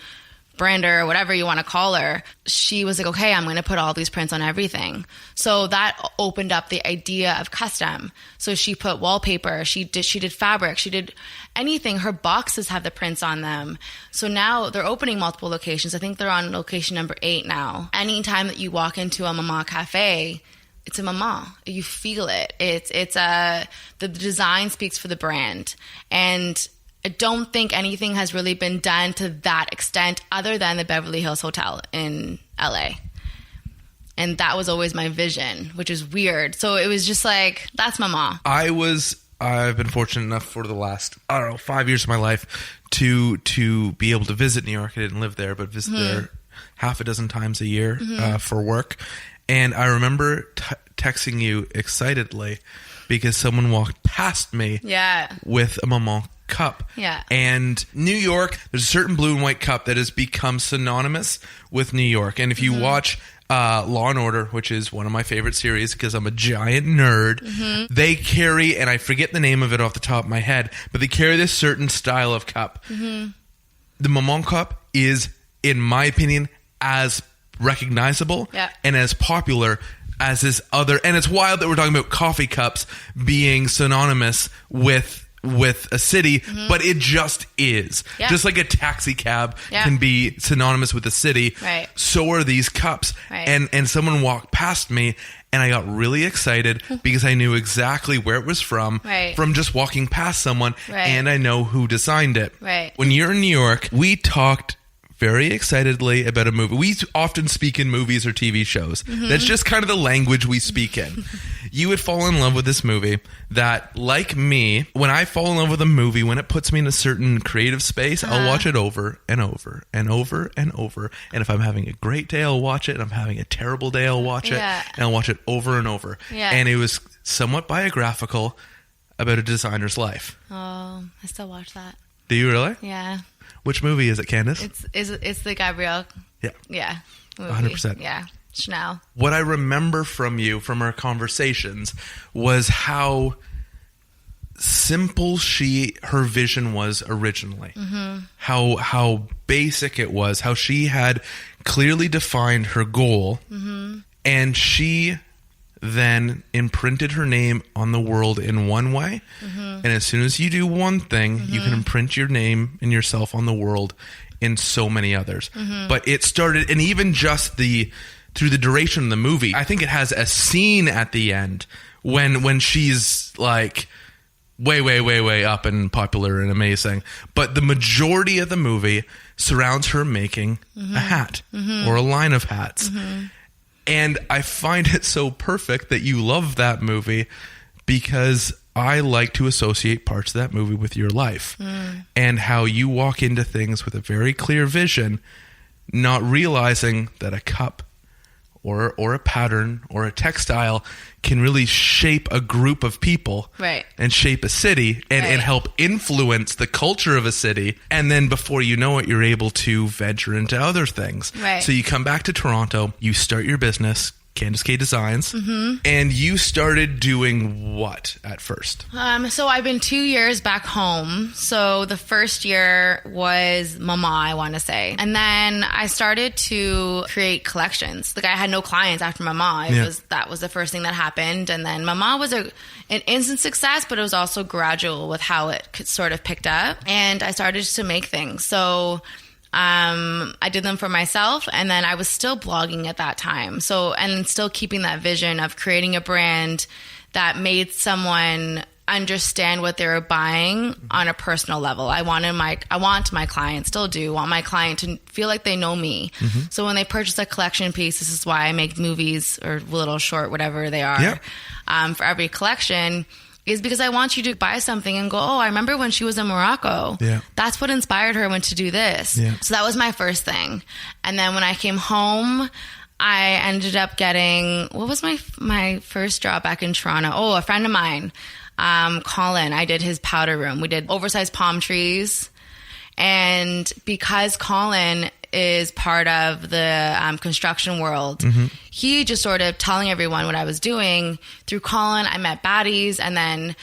brander, whatever you want to call her. She was like, okay, I'm going to put all these prints on everything. So that opened up the idea of custom. So she put wallpaper, she did fabric, she did anything. Her boxes have the prints on them. So now they're opening multiple locations. I think they're on location number 8 now. Anytime that you walk into a Maman cafe, it's a Maman. You feel it. The design speaks for the brand. And I don't think anything has really been done to that extent other than the Beverly Hills Hotel in LA. And that was always my vision, which is weird. So it was just like, that's Maman. I've been fortunate enough for the last, 5 years of my life to be able to visit New York. I didn't live there, but visit there half a dozen times a year for work. And I remember texting you excitedly because someone walked past me with a Maman cup. Yeah. And New York, there's a certain blue and white cup that has become synonymous with New York. And if you watch Law and Order, which is one of my favorite series because I'm a giant nerd, they carry, and I forget the name of it off the top of my head, but they carry this certain style of cup. The Maman cup is, in my opinion, as recognizable and as popular as this other. And it's wild that we're talking about coffee cups being synonymous with a city, but it just is. Just like a taxi cab can be synonymous with a city, so are these cups. And someone walked past me and I got really excited because I knew exactly where it was from just walking past someone, and I know who designed it. When you're in New York, we talked very excitedly about a movie. We often speak in movies or TV shows. That's just kind of the language we speak in. You would fall in love with this movie that, like me, when I fall in love with a movie, when it puts me in a certain creative space, I'll watch it over and over and over and over. And if I'm having a great day, I'll watch it. And I'm having a terrible day, I'll watch it. And I'll watch it over and over. And it was somewhat biographical about a designer's life. Oh, I still watch that. Do you really? Yeah. Which movie is it, Candice? It's the Gabrielle. Yeah. Movie. 100%. Yeah. Chanel. What I remember from you, from our conversations, was how simple her vision was originally. How basic it was. How she had clearly defined her goal, and she then imprinted her name on the world in one way. And as soon as you do one thing, you can imprint your name and yourself on the world in so many others. But it started, and even just through the duration of the movie, I think it has a scene at the end when she's like way up and popular and amazing. But the majority of the movie surrounds her making a hat or a line of hats. And I find it so perfect that you love that movie, because I like to associate parts of that movie with your life and how you walk into things with a very clear vision, not realizing that a cup or a pattern or a textile can really shape a group of people, right, and shape a city and help influence the culture of a city. And then before you know it, you're able to venture into other things. Right. So you come back to Toronto, you start your business, Candice Kaye Designs, and you started doing what at first? So I've been 2 years back home. So the first year was Maman, I want to say. And then I started to create collections. Like, I had no clients after Maman. That was the first thing that happened. And then Maman was an instant success, but it was also gradual with how it sort of picked up. And I started to make things. So I did them for myself, and then I was still blogging at that time. So, and still keeping that vision of creating a brand that made someone understand what they were buying on a personal level. I want my client, still do want my client to feel like they know me. So when they purchase a collection piece, this is why I make movies or little short, whatever they are, for every collection, is because I want you to buy something and go, oh, I remember when she was in Morocco. That's what inspired her to do this. So that was my first thing. And then when I came home, I ended up getting, what was my first job back in Toronto? Oh, a friend of mine, Colin, I did his powder room. We did oversized palm trees. And because Colin is part of the construction world, he just sort of telling everyone what I was doing. Through Colin, I met Baddies, and then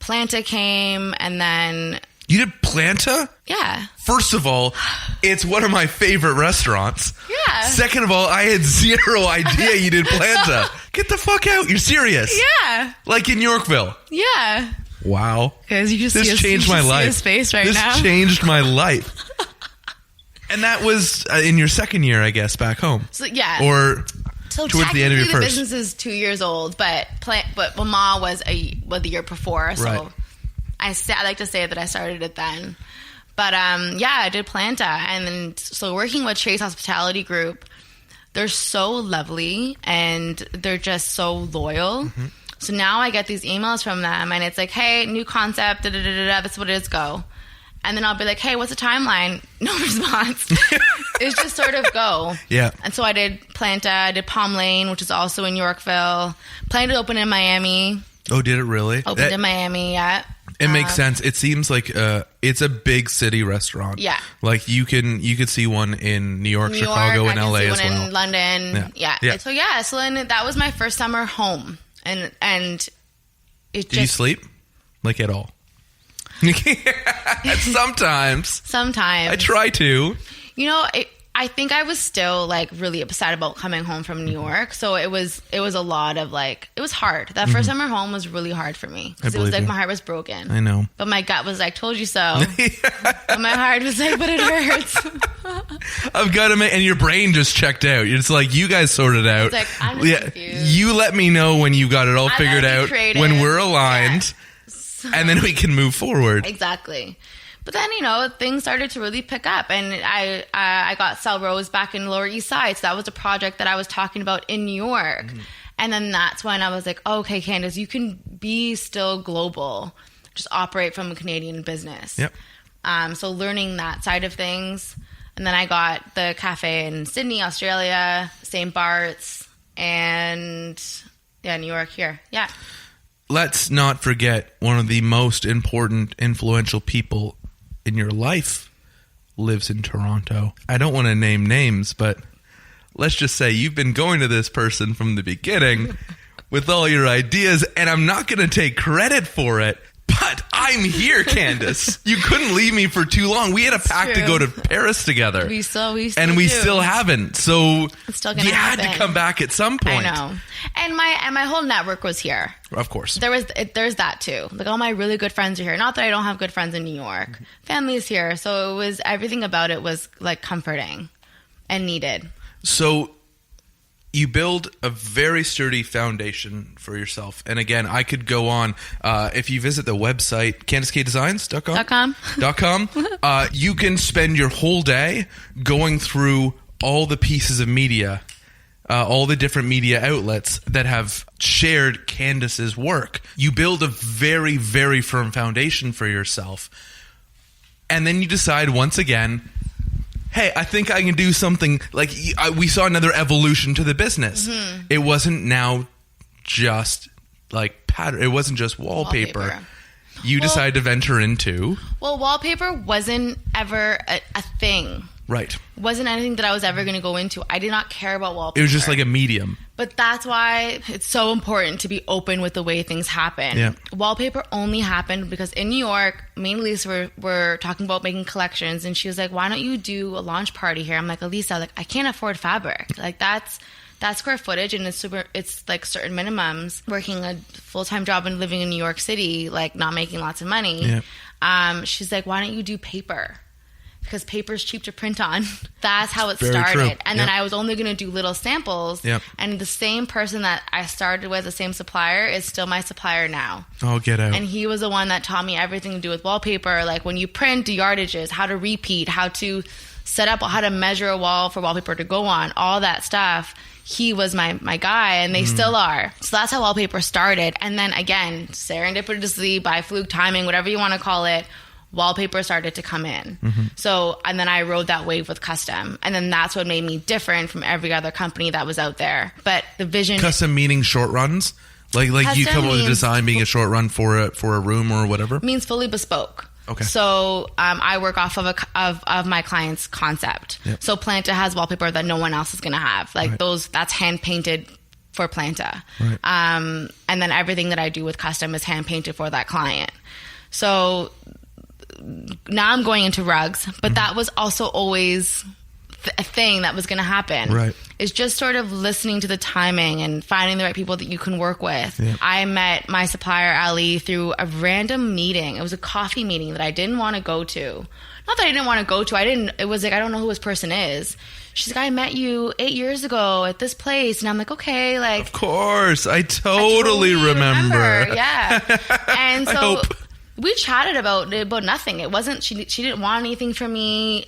Planta came, and then... You did Planta? Yeah. First of all, it's one of my favorite restaurants. Yeah. Second of all, I had zero idea you did Planta. Get the fuck out. You're serious. Yeah. Like in Yorkville. Yeah. Wow. Because you just this changed my life. His face right this now. Changed my life. And that was in your second year, I guess, back home. So yeah. Or so towards the end of your the first. business is 2 years old, but Maman was the year before. So right. I like to say that I started it then. But I did Planta, and then so working with Chase Hospitality Group, they're so lovely and they're just so loyal. So now I get these emails from them, and it's like, hey, new concept, that's what it is, go. And then I'll be like, hey, what's the timeline? No response. It's just sort of go. Yeah. And so I did Planta, I did Palm Lane, which is also in Yorkville. Planned to open in Miami. Oh, did it really? Opened in Miami, yeah. It makes sense. It seems like it's a big city restaurant. Yeah. Like you could see one in New York, Chicago, and LA as well. In London. Yeah. So then that was my first summer home. And it Did you sleep? Like at all? Sometimes. I try to. You know, I think I was still like really upset about coming home from New York. So it was a lot of like, it was hard. That first summer home was really hard for me. Because it was like my heart was broken. I know. But my gut was like, told you so. But my heart was like, but it hurts. I've got to make, and your brain just checked out. It's like, you guys sorted out. It's like, I'm just confused. You let me know when you got it all figured out. When we're aligned. Yeah. And then we can move forward. Exactly. But then, things started to really pick up, and I got Sell Rose back in Lower East Side. So that was a project that I was talking about in New York. Mm-hmm. And then that's when I was like, okay, Candice, you can be still global, just operate from a Canadian business. Yep. So learning that side of things. And then I got the cafe in Sydney, Australia, St. Bart's, and New York here. Yeah. Let's not forget one of the most important, influential people in your life lives in Toronto. I don't want to name names, but let's just say you've been going to this person from the beginning with all your ideas, and I'm not going to take credit for it, but I'm here, Candice. You couldn't leave me for too long. We had a pact to go to Paris together. We still haven't. So it's still gonna happen. Had to come back at some point. I know. And my whole network was here. Of course. There's that too. Like, all my really good friends are here. Not that I don't have good friends in New York. Mm-hmm. Family is here. So everything about it was like comforting and needed. So you build a very sturdy foundation for yourself. And again, I could go on. If you visit the website, CandiceKayeDesigns.com, you can spend your whole day going through all the pieces of media, all the different media outlets that have shared Candice's work. You build a very, very firm foundation for yourself. And then you decide once again, hey, I think I can do something. Like, we saw another evolution to the business. Mm-hmm. It wasn't now just like pattern. It wasn't just wallpaper. You decided to venture into. Well, wallpaper wasn't ever a thing. Right. Wasn't anything that I was ever going to go into. I did not care about wallpaper. It was just like a medium. But that's why it's so important to be open with the way things happen. Yeah. Wallpaper only happened because in New York, me and Lisa were talking about making collections, and she was like, why don't you do a launch party here? I'm like, Elisa, I can't afford fabric. Like, that's square footage, and it's like certain minimums. Working a full-time job and living in New York City, like not making lots of money. Yeah. She's like, why don't you do paper? Because paper is cheap to print on. That's how it Very started. true. And then I was only going to do little samples. Yep. And the same person that I started with, the same supplier, is still my supplier now. Oh, get out. And he was the one that taught me everything to do with wallpaper. Like, when you print, the yardages, how to repeat, how to set up, how to measure a wall for wallpaper to go on, all that stuff. He was my guy, and they still are. So that's how wallpaper started. And then again, serendipitously, by fluke timing, whatever you want to call it, wallpaper started to come in. Mm-hmm. So, and then I rode that wave with custom. And then that's what made me different from every other company that was out there. But the vision... Custom meaning short runs? Like you come up with a design being a short run for a room or whatever? Means fully bespoke. Okay. So I work off of my client's concept. Yep. So Planta has wallpaper that no one else is going to have. Like, that's hand painted for Planta. Right. And then everything that I do with custom is hand painted for that client. So... now I'm going into rugs, but that was also always a thing that was going to happen. Right. It's just sort of listening to the timing and finding the right people that you can work with. Yeah. I met my supplier, Ali, through a random meeting. It was a coffee meeting that I didn't want to go to. Not that I didn't want to go to. It was like, I don't know who this person is. She's like, I met you 8 years ago at this place. And I'm like, okay, like... Of course. I totally remember. Yeah. And so... we chatted about nothing. It wasn't, she didn't want anything from me.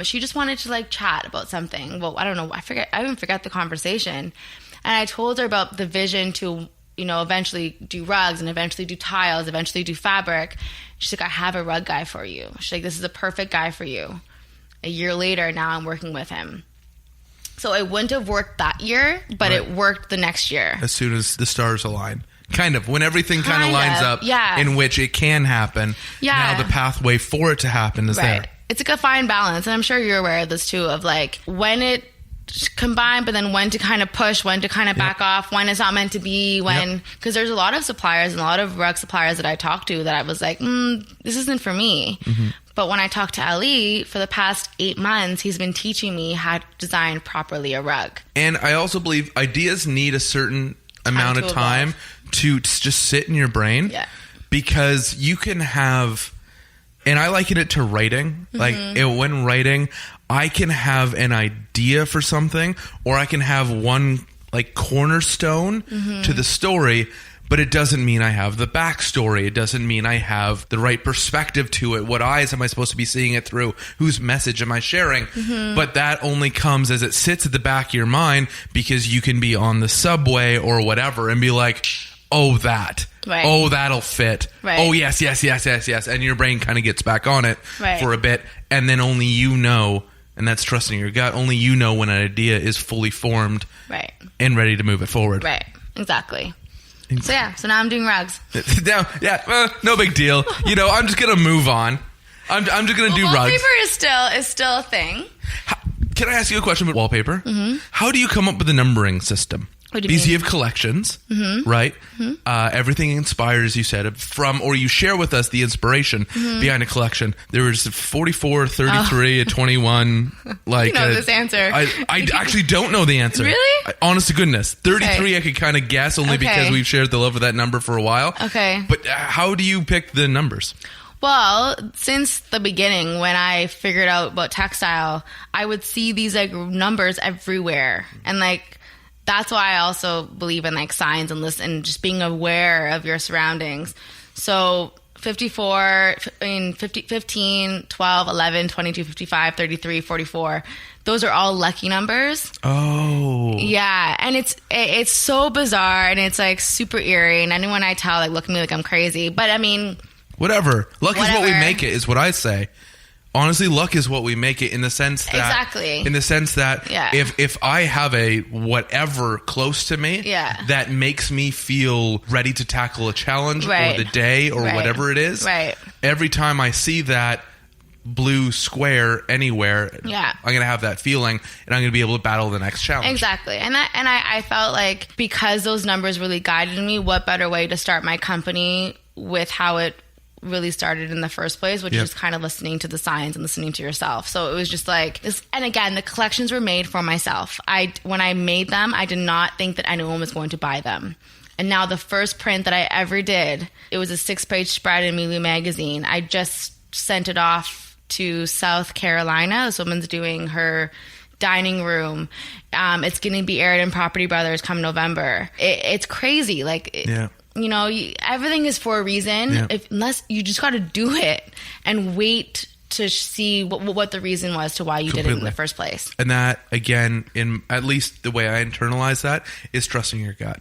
She just wanted to like chat about something. Well, I don't know. I even forgot the conversation. And I told her about the vision to, eventually do rugs and eventually do tiles, eventually do fabric. She's like, I have a rug guy for you. She's like, this is a perfect guy for you. A year later, now I'm working with him. So it wouldn't have worked that year, but it worked the next year. As soon as the stars align. Kind of. When everything kind of lines up in which it can happen. Yeah. Now the pathway for it to happen is there. It's like a fine balance. And I'm sure you're aware of this too, of like when it combined, but then when to kind of push, when to kind of back off, when it's not meant to be, because there's a lot of suppliers and a lot of rug suppliers that I talked to that I was like, this isn't for me. Mm-hmm. But when I talked to Ali, for the past 8 months, he's been teaching me how to design properly a rug. And I also believe ideas need a certain amount of time to just sit in your brain. Yeah. Because you can have, and I liken it to writing. Like when writing, I can have an idea for something, or I can have one like cornerstone to the story, But it doesn't mean I have the backstory. It doesn't mean I have the right perspective to it. What eyes am I supposed to be seeing it through? Whose message am I sharing? But that only comes as it sits at the back of your mind, because you can be on the subway or whatever and be like, oh, that. Right. Oh, that'll fit. Right. Oh, yes. And your brain kind of gets back on it Right. for a bit. And then only you know, and that's trusting your gut, only you know when an idea is fully formed Right. and ready to move it forward. Right. Exactly. So now I'm doing rugs. No big deal. I'm just going to move on. I'm just going to do rugs. Wallpaper is still a thing. Can I ask you a question about wallpaper? How do you come up with the numbering system? What do you Because mean? you have collections, right? Everything inspires, you said, from, or you share with us the inspiration behind a collection. There was 44, 33, 21. Like, You know this answer. I actually don't know the answer. Really? Honest to goodness. 33 Okay. I could kind of guess, only Okay. because we've shared the love of that number for a while. Okay. But how do you pick the numbers? Well, since the beginning, when I figured out about textile, I would see these like numbers everywhere. And like, that's why I also believe in like signs and listen, just being aware of your surroundings. So 54, 15, 12, 11, 22, 55, 33, 44. Those are all lucky numbers. Oh. Yeah, and it's so bizarre, and it's like super eerie, and anyone I tell like look at me like I'm crazy. But I mean, whatever. Luck is what we Whatever. make it, is what I say. Honestly, luck is what we make it, in the sense that Exactly. In the sense that Yeah. if I have a whatever close to me Yeah. that makes me feel ready to tackle a challenge Right. or the day or Right. whatever it is, Right. every time I see that blue square anywhere, Yeah. I'm gonna have that feeling, and I'm gonna be able to battle the next challenge. Exactly. And I felt like because those numbers really guided me, what better way to start my company with how it really started in the first place, which Yep. is kind of listening to the signs and listening to yourself. So it was just like this. And again, the collections were made for myself. When I made them, I did not think that anyone was going to buy them. And now the first print that I ever did, it was a 6-page spread in Milieu magazine. I just sent it off to South Carolina. This woman's doing her dining room. It's going to be aired in Property Brothers come November. It's crazy. Like, Yeah. Everything is for a reason. Yeah. Unless you just got to do it and wait to see what the reason was to why you did it in Completely. the first place. And that, again, in at least the way I internalize that, is trusting your gut.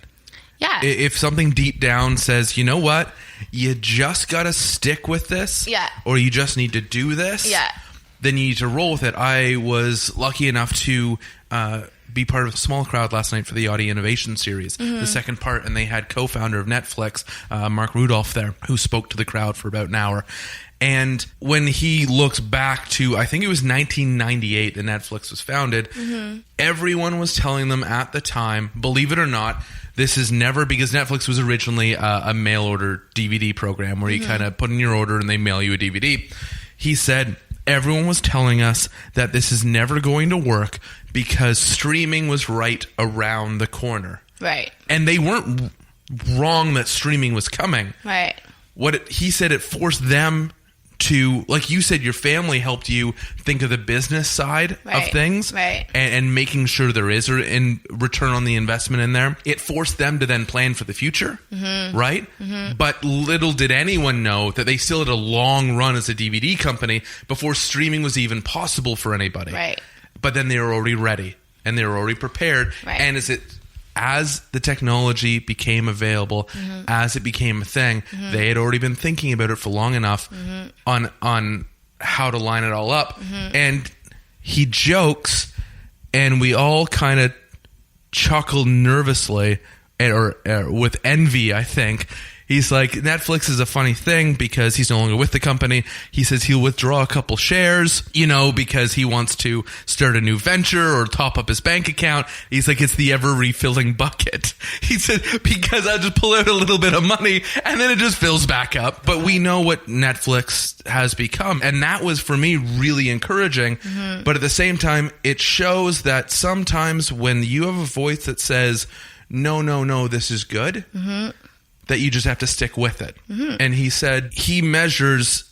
Yeah. If something deep down says, you know what, you just got to stick with this, Yeah. or you just need to do this, Yeah. then you need to roll with it. I was lucky enough to be part of a small crowd last night for the Audio Innovation Series, the second part, and they had co-founder of Netflix, Mark Rudolph, there, who spoke to the crowd for about an hour. And when he looks back to, I think it was 1998 that Netflix was founded, everyone was telling them at the time, believe it or not, this is never, because Netflix was originally a mail order DVD program where you kind of put in your order and they mail you a DVD. He said, everyone was telling us that this is never going to work because streaming was right around the corner. Right. And they weren't wrong that streaming was coming. Right. He said it forced them to, like you said, your family helped you think of the business side of Right, things, right. and making sure there is a return on the investment in there. It forced them to then plan for the future, right? But little did anyone know that they still had a long run as a DVD company before streaming was even possible for anybody. Right. But then they were already ready and they were already prepared. Right. And as the technology became available, as it became a thing, they had already been thinking about it for long enough on how to line it all up. And he jokes, and we all kind of chuckle nervously, or with envy, I think. He's like, Netflix is a funny thing because he's no longer with the company. He says he'll withdraw a couple shares, because he wants to start a new venture or top up his bank account. He's like, it's the ever refilling bucket. He said, because I just pull out a little bit of money and then it just fills back up. But we know what Netflix has become. And that was, for me, really encouraging. But at the same time, it shows that sometimes when you have a voice that says, no, this is good, that you just have to stick with it. And he said he measures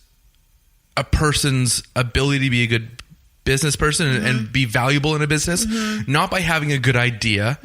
a person's ability to be a good business person and be valuable in a business, not by having a good idea,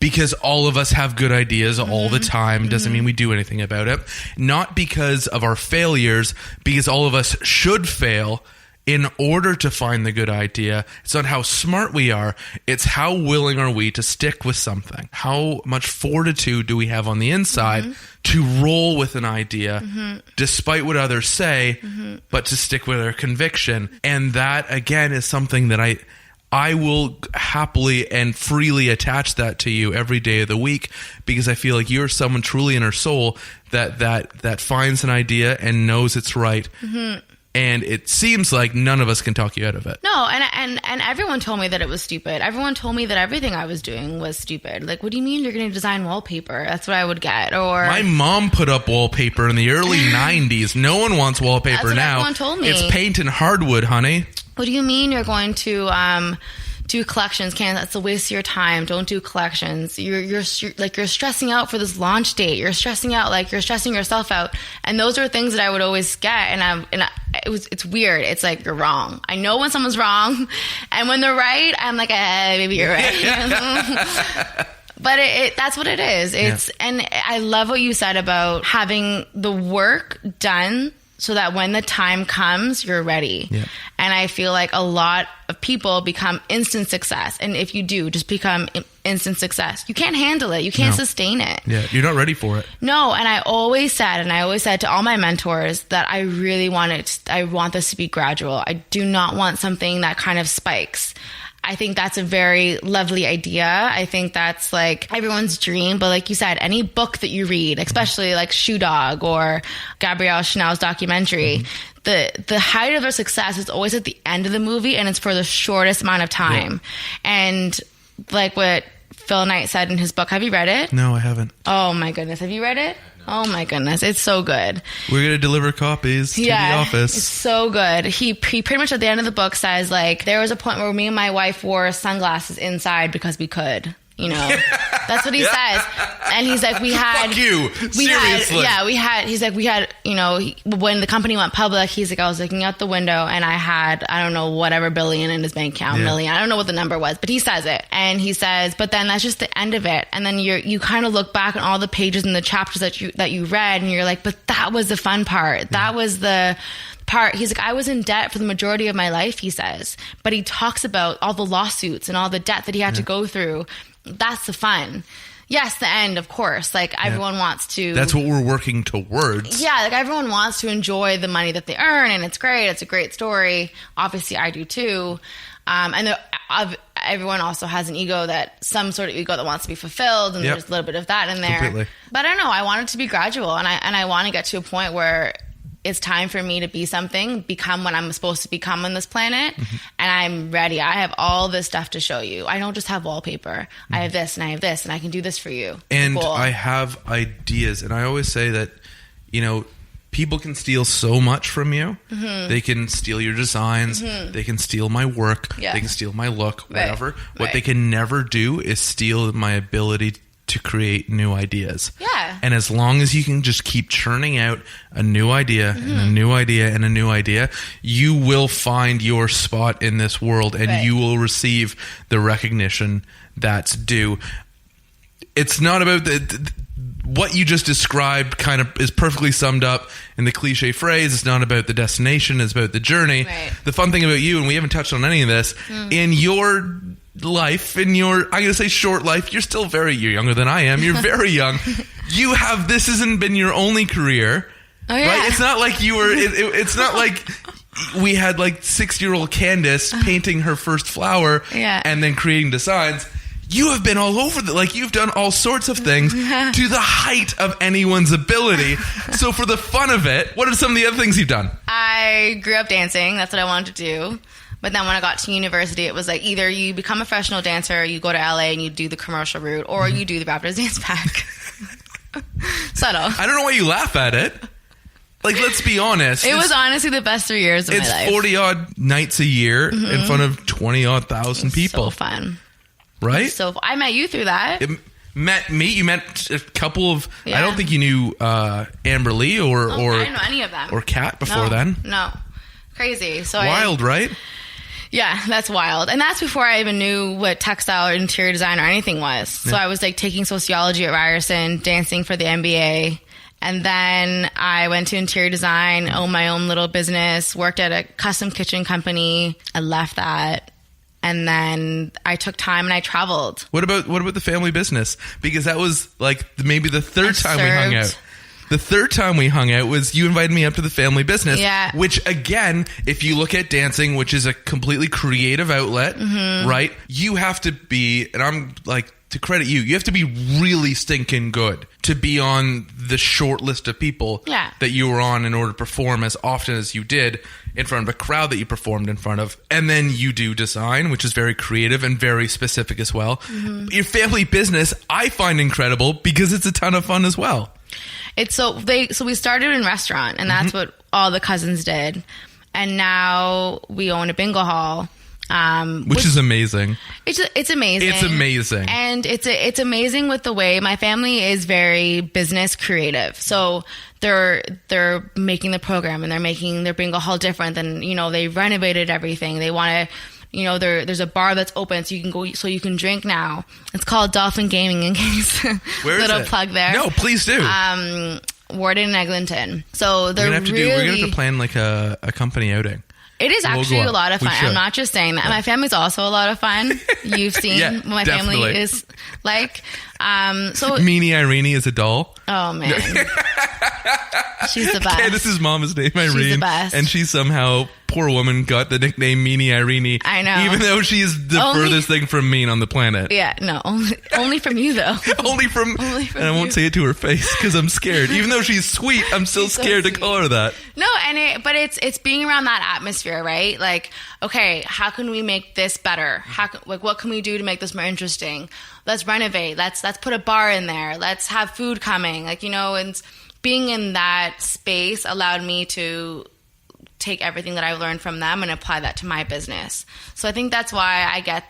because all of us have good ideas all the time. Doesn't mean we do anything about it. Not because of our failures, because all of us should fail in order to find the good idea. It's not how smart we are. It's how willing are we to stick with something? How much fortitude do we have on the inside to roll with an idea despite what others say, but to stick with our conviction? And that, again, is something that I will happily and freely attach that to you every day of the week, because I feel like you're someone truly in her soul that finds an idea and knows it's right. And it seems like none of us can talk you out of it. No, and everyone told me that it was stupid. Everyone told me that everything I was doing was stupid. Like, what do you mean you're going to design wallpaper? That's what I would get. Or my mom put up wallpaper in the early 90s. No one wants wallpaper that's what now. Everyone told me. It's paint and hardwood, honey. What do you mean you're going to do collections? That's a waste of your time. Don't do collections. You're stressing out for this launch date. You're stressing out, like you're stressing yourself out. And those are things that I would always get. It's weird. It's like, you're wrong. I know when someone's wrong, and when they're right, I'm like, maybe you're right. But that's what it is. And I love what you said about having the work done so that when the time comes, you're ready. Yeah. And I feel like a lot of people become instant success. And if you do, just become instant success. You can't handle it. You can't sustain it. Yeah, you're not ready for it. No, and I always said to all my mentors that I want this to be gradual. I do not want something that kind of spikes. I think that's a very lovely idea. I think that's like everyone's dream. But like you said, any book that you read, especially like Shoe Dog or Gabrielle Chanel's documentary, the height of their success is always at the end of the movie, and it's for the shortest amount of time. And like what Phil Knight said in his book, have you read it? No, I haven't. Oh my goodness. Have you read it? Oh my goodness, it's so good. We're going to deliver copies to the office. It's so good. He pretty much at the end of the book says, like, there was a point where me and my wife wore sunglasses inside because we could. You know, that's what he says. And he's like, we had... Fuck you. Seriously. We had, you know, when the company went public, he's like, I was looking out the window and I had, I don't know, whatever billion in his bank account, million. I don't know what the number was, but he says it. And he says, but then that's just the end of it. And then you kind of look back on all the pages and the chapters that you read, and you're like, but that was the fun part. That was the part. He's like, I was in debt for the majority of my life, he says. But he talks about all the lawsuits and all the debt that he had to go through. That's the fun. Yes, the end, of course. Like, everyone wants to... That's what we're working towards. Yeah, like, everyone wants to enjoy the money that they earn, and it's great. It's a great story. Obviously, I do too. And everyone also has an ego, some sort of ego that wants to be fulfilled, and there's a little bit of that in there. Completely. But I don't know. I want it to be gradual, and I want to get to a point where it's time for me to be something, become what I'm supposed to become on this planet. And I'm ready. I have all this stuff to show you. I don't just have wallpaper. I have this and I have this, and I can do this for you. And cool. I have ideas. And I always say that, you know, people can steal so much from you. They can steal your designs. They can steal my work. They can steal my look, whatever. What they can never do is steal my ability to create new ideas. Yeah. And as long as you can just keep churning out a new idea and a new idea and a new idea, you will find your spot in this world, and you will receive the recognition that's due. It's not about what you just described kind of is perfectly summed up in the cliche phrase. It's not about the destination, it's about the journey. The fun thing about you, and we haven't touched on any of this, in your life, in your, I'm going to say short life, you're younger than I am. You're very young. This hasn't been your only career. Right? It's not like you were, it's not like we had like 6-year-old Candice painting her first flower and then creating designs. You have been all over you've done all sorts of things to the height of anyone's ability. So for the fun of it, what are some of the other things you've done? I grew up dancing. That's what I wanted to do. But then when I got to university, it was like either you become a professional dancer, you go to LA and you do the commercial route, or you do the Raptors DancePak. Subtle. I don't know why you laugh at it. Like, let's be honest. It was honestly the best 3 years of my life. It's 40-odd nights a year in front of 20-odd thousand people. So fun. Right? So I met you through that. You met a couple of... I don't think you knew Amber Lee or I didn't know any of them. Or Kat before then. No. Crazy. So Wild, right? Yeah, that's wild. And that's before I even knew what textile or interior design or anything was. So I was like taking sociology at Ryerson, dancing for the MBA. And then I went to interior design, owned my own little business, worked at a custom kitchen company. I left that. And then I took time and I traveled. What about the family business? Because that was like maybe the third time we hung out. The third time we hung out was you invited me up to the family business. Yeah. Which again, if you look at dancing, which is a completely creative outlet, right? You have to be, and I'm like, to credit you have to be really stinking good to be on the short list of people that you were on in order to perform as often as you did in front of a crowd that you performed in front of. And then you do design, which is very creative and very specific as well. Your family business, I find incredible because it's a ton of fun as well. It's so we started in restaurant, and that's what all the cousins did. And now we own a bingo hall. Which is amazing. It's amazing. It's amazing. And it's amazing with the way my family is very business creative. So they're making the program and they're making their bingo hall different than, they renovated everything. They want to, there's a bar that's open so you can go, so you can drink now. It's called Dolphin Gaming, in case. Where is little it? Plug there. No, please do. Warden and Eglinton. So they're we're gonna have to plan like a company outing. It is actually a lot of fun. I'm not just saying that. Yeah. My family's also a lot of fun. You've seen what my family is like. So Meanie Irene is a doll. Oh man, she's the best. Candice's mom is named Irene. She's the best. And she somehow, poor woman, got the nickname Meanie Irene. I know. Even though she's the furthest thing from mean on the planet. Yeah, no. Only from you, though. only from and I won't say it to her face because I'm scared. Even though she's sweet, I'm still scared to call her that. No, but it's being around that atmosphere, right? Like, okay, how can we make this better? What can we do to make this more interesting? Let's renovate. Let's put a bar in there. Let's have food coming. And being in that space allowed me to take everything that I've learned from them and apply that to my business. So I think that's why I get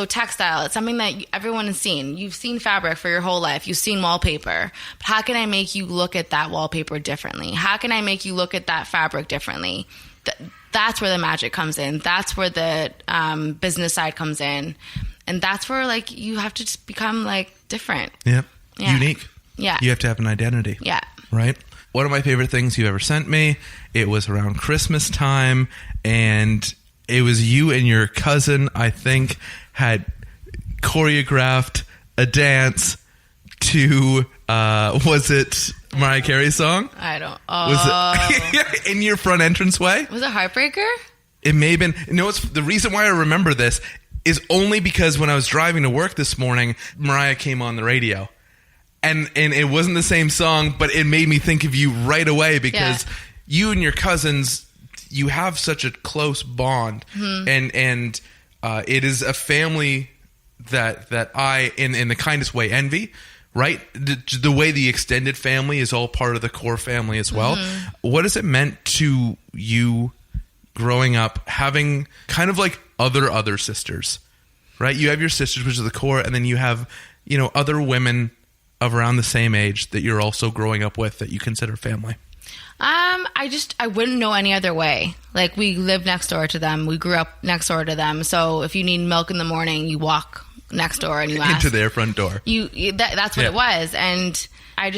textile. It's something that everyone has seen. You've seen fabric for your whole life. You've seen wallpaper. But how can I make you look at that wallpaper differently? How can I make you look at that fabric differently? That's where the magic comes in. That's where the business side comes in. And that's where you have to just become different. Yeah. Unique. Yeah. You have to have an identity. Yeah. Right? One of my favorite things you ever sent me, it was around Christmas time, and it was you and your cousin, I think, had choreographed a dance to, was it Mariah Carey's song? I don't. Was it in your front entranceway? Was it Heartbreaker? It may have been. No, it's the reason why I remember this is only because when I was driving to work this morning, Mariah came on the radio. And it wasn't the same song, but it made me think of you right away because you and your cousins, you have such a close bond. And it is a family that I, in the kindest way, envy, right? The way the extended family is all part of the core family as well. What has it meant to you growing up, having kind of like other sisters, right? You have your sisters, which is the core, and then you have, other women of around the same age that you're also growing up with that you consider family? I wouldn't know any other way. We lived next door to them. We grew up next door to them. So if you need milk in the morning, you walk next door and you ask. Into their front door. That's what it was. And I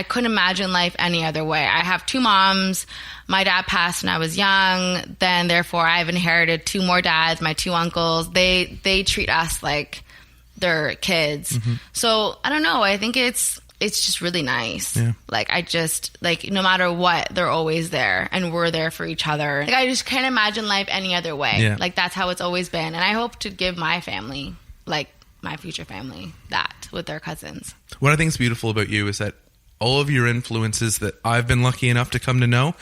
couldn't imagine life any other way. I have two moms. My dad passed when I was young. Then therefore I've inherited two more dads, my two uncles. They treat us like their kids. So I don't know. I think it's just really nice. Yeah. No matter what, they're always there and we're there for each other. I just can't imagine life any other way. Yeah. That's how it's always been. And I hope to give my family, my future family, that with their cousins. What I think is beautiful about you is that all of your influences that I've been lucky enough to come to know,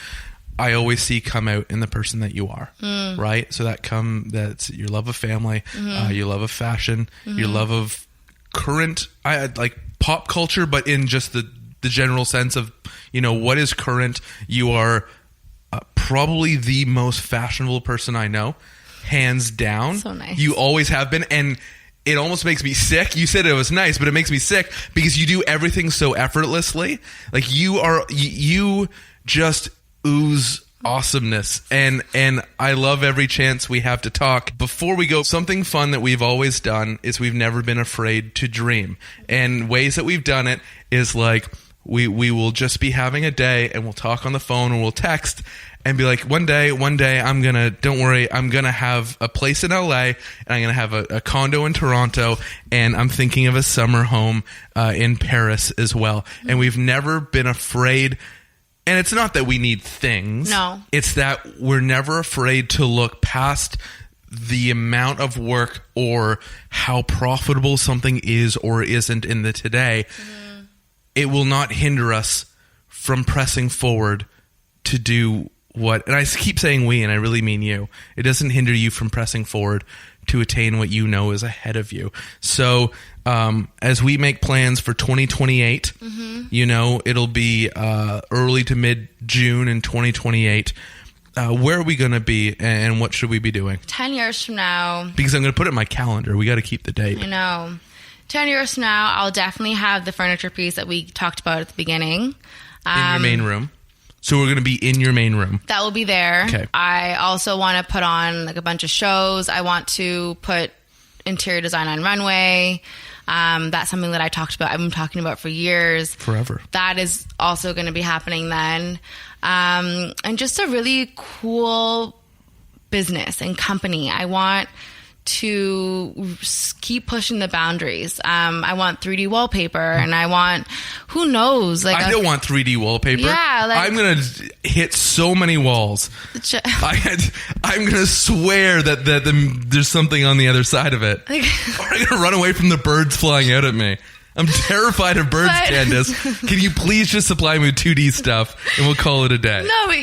I always see come out in the person that you are, right? So that's your love of family, your love of fashion, your love of current, pop culture, but in just the general sense of, what is current. You are probably the most fashionable person I know, hands down. So nice. You always have been, and it almost makes me sick. You said it was nice, but it makes me sick because you do everything so effortlessly. You just ooze awesomeness. And I love every chance we have to talk. Before we go, something fun that we've always done is we've never been afraid to dream. And ways that we've done it is like we will just be having a day and we'll talk on the phone or we'll text and be like, one day, don't worry, I'm going to have a place in LA and I'm going to have a condo in Toronto and I'm thinking of a summer home in Paris as well. And we've never been afraid. And it's not that we need things. No. It's that we're never afraid to look past the amount of work or how profitable something is or isn't in the today. It will not hinder us from pressing forward to do what, and I keep saying we, and I really mean you. It doesn't hinder you from pressing forward to attain what you know is ahead of you. So as we make plans for 2028, it'll be early to mid-June in 2028. Where are we going to be and what should we be doing? 10 years from now. Because I'm going to put it in my calendar. We got to keep the date. I know. 10 years from now, I'll definitely have the furniture piece that we talked about at the beginning. In your main room? So we're going to be in your main room. That will be there. Okay. I also want to put on like a bunch of shows. I want to put interior design on runway. That's something that I've been talking about for years. Forever. That is also going to be happening then. And just a really cool business and company. I want to keep pushing the boundaries. I want 3D wallpaper and I want, who knows? Like I don't want 3D wallpaper. Yeah. Like, I'm going to hit so many walls. I'm going to swear that there's something on the other side of it. Like, or I'm going to run away from the birds flying out at me. I'm terrified of birds, Candice. Can you please just supply me with 2D stuff and we'll call it a day? No, but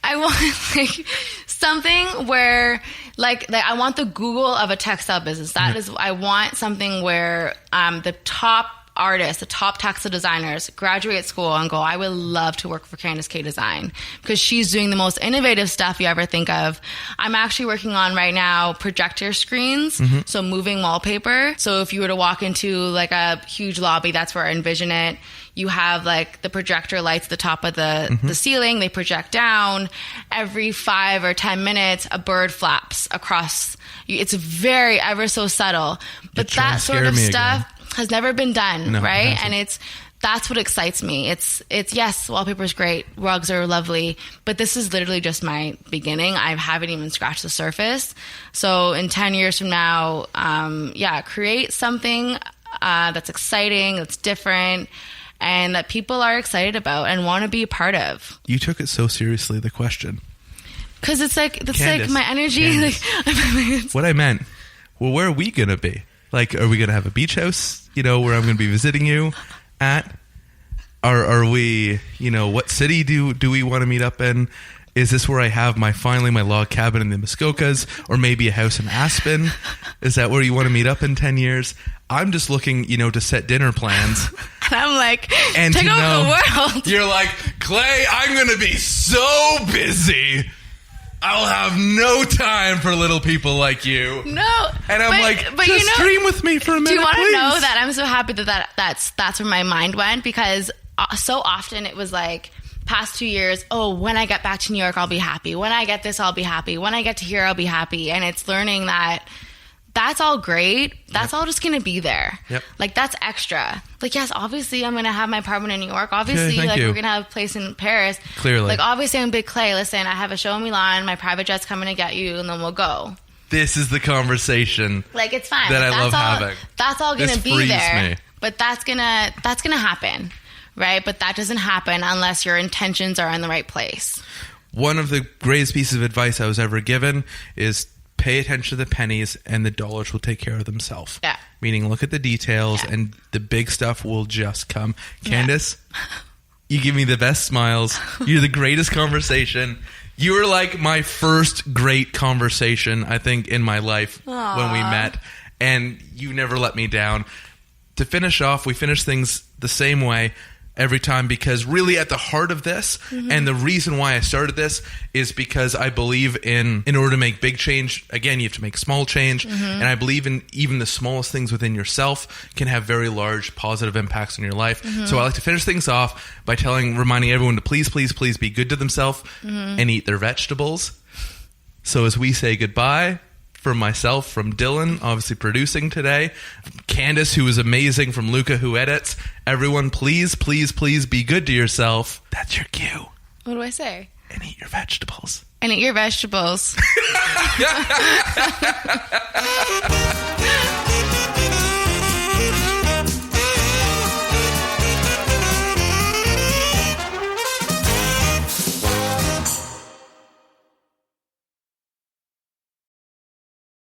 I want like something where like I want the Google of a textile business. That is, I want something where the top artists, the top textile designers graduate school and go, I would love to work for Candice Kaye Design because she's doing the most innovative stuff you ever think of. I'm actually working on right now projector screens, so moving wallpaper. So if you were to walk into like a huge lobby, that's where I envision it. You have like the projector lights at the top of the ceiling. They project down. Every 5 or 10 minutes, a bird flaps across. It's very ever so subtle. But that sort of stuff has never been done, right? And that's what excites me. It's yes, wallpaper is great. Rugs are lovely. But this is literally just my beginning. I haven't even scratched the surface. So in 10 years from now, create something that's exciting, that's different, and that people are excited about and want to be a part of. You took it so seriously, the question. Because it's like my energy. Like, what I meant, well, where are we going to be? Like, are we going to have a beach house, where I'm going to be visiting you at? Are we, what city do we want to meet up in? Is this where I have my log cabin in the Muskokas, or maybe a house in Aspen? Is that where you want to meet up in 10 years? I'm just looking, to set dinner plans. And I'm like, and take over the world. You're like, Clay, I'm going to be so busy. I'll have no time for little people like you. No. And I'm but just stream with me for a minute, do you want please? to know that I'm so happy that's where my mind went? Because so often it was like, past 2 years, when I get back to New York, I'll be happy. When I get this, I'll be happy. When I get to here, I'll be happy. And it's learning that that's all great. That's all just going to be there. Yep. Like, that's extra. Like, yes, obviously, I'm going to have my apartment in New York. Obviously, we're going to have a place in Paris. Clearly. Like, obviously, I'm Big Clay. Listen, I have a show in Milan. My private jet's coming to get you, and then we'll go. This is the conversation. Like, it's fine. That I love having. That's all going to be there. Me. But that's gonna happen. Right? But that doesn't happen unless your intentions are in the right place. One of the greatest pieces of advice I was ever given is pay attention to the pennies and the dollars will take care of themselves. Yeah. Meaning look at the details and the big stuff will just come. Candice, you give me the best smiles. You're the greatest conversation. You were like my first great conversation, I think, in my life when we met. And you never let me down. To finish off, we finish things the same way. every time, because really at the heart of this, and the reason why I started this is because I believe in order to make big change, again, you have to make small change. And I believe in even the smallest things within yourself can have very large positive impacts on your life. So I like to finish things off by reminding everyone to please, please, please be good to themselves and eat their vegetables. So as we say goodbye, from myself, from Dylan, obviously producing today, Candice, who is amazing, from Luca, who edits, everyone, please, please, please be good to yourself. That's your cue. What do I say? And eat your vegetables. And eat your vegetables.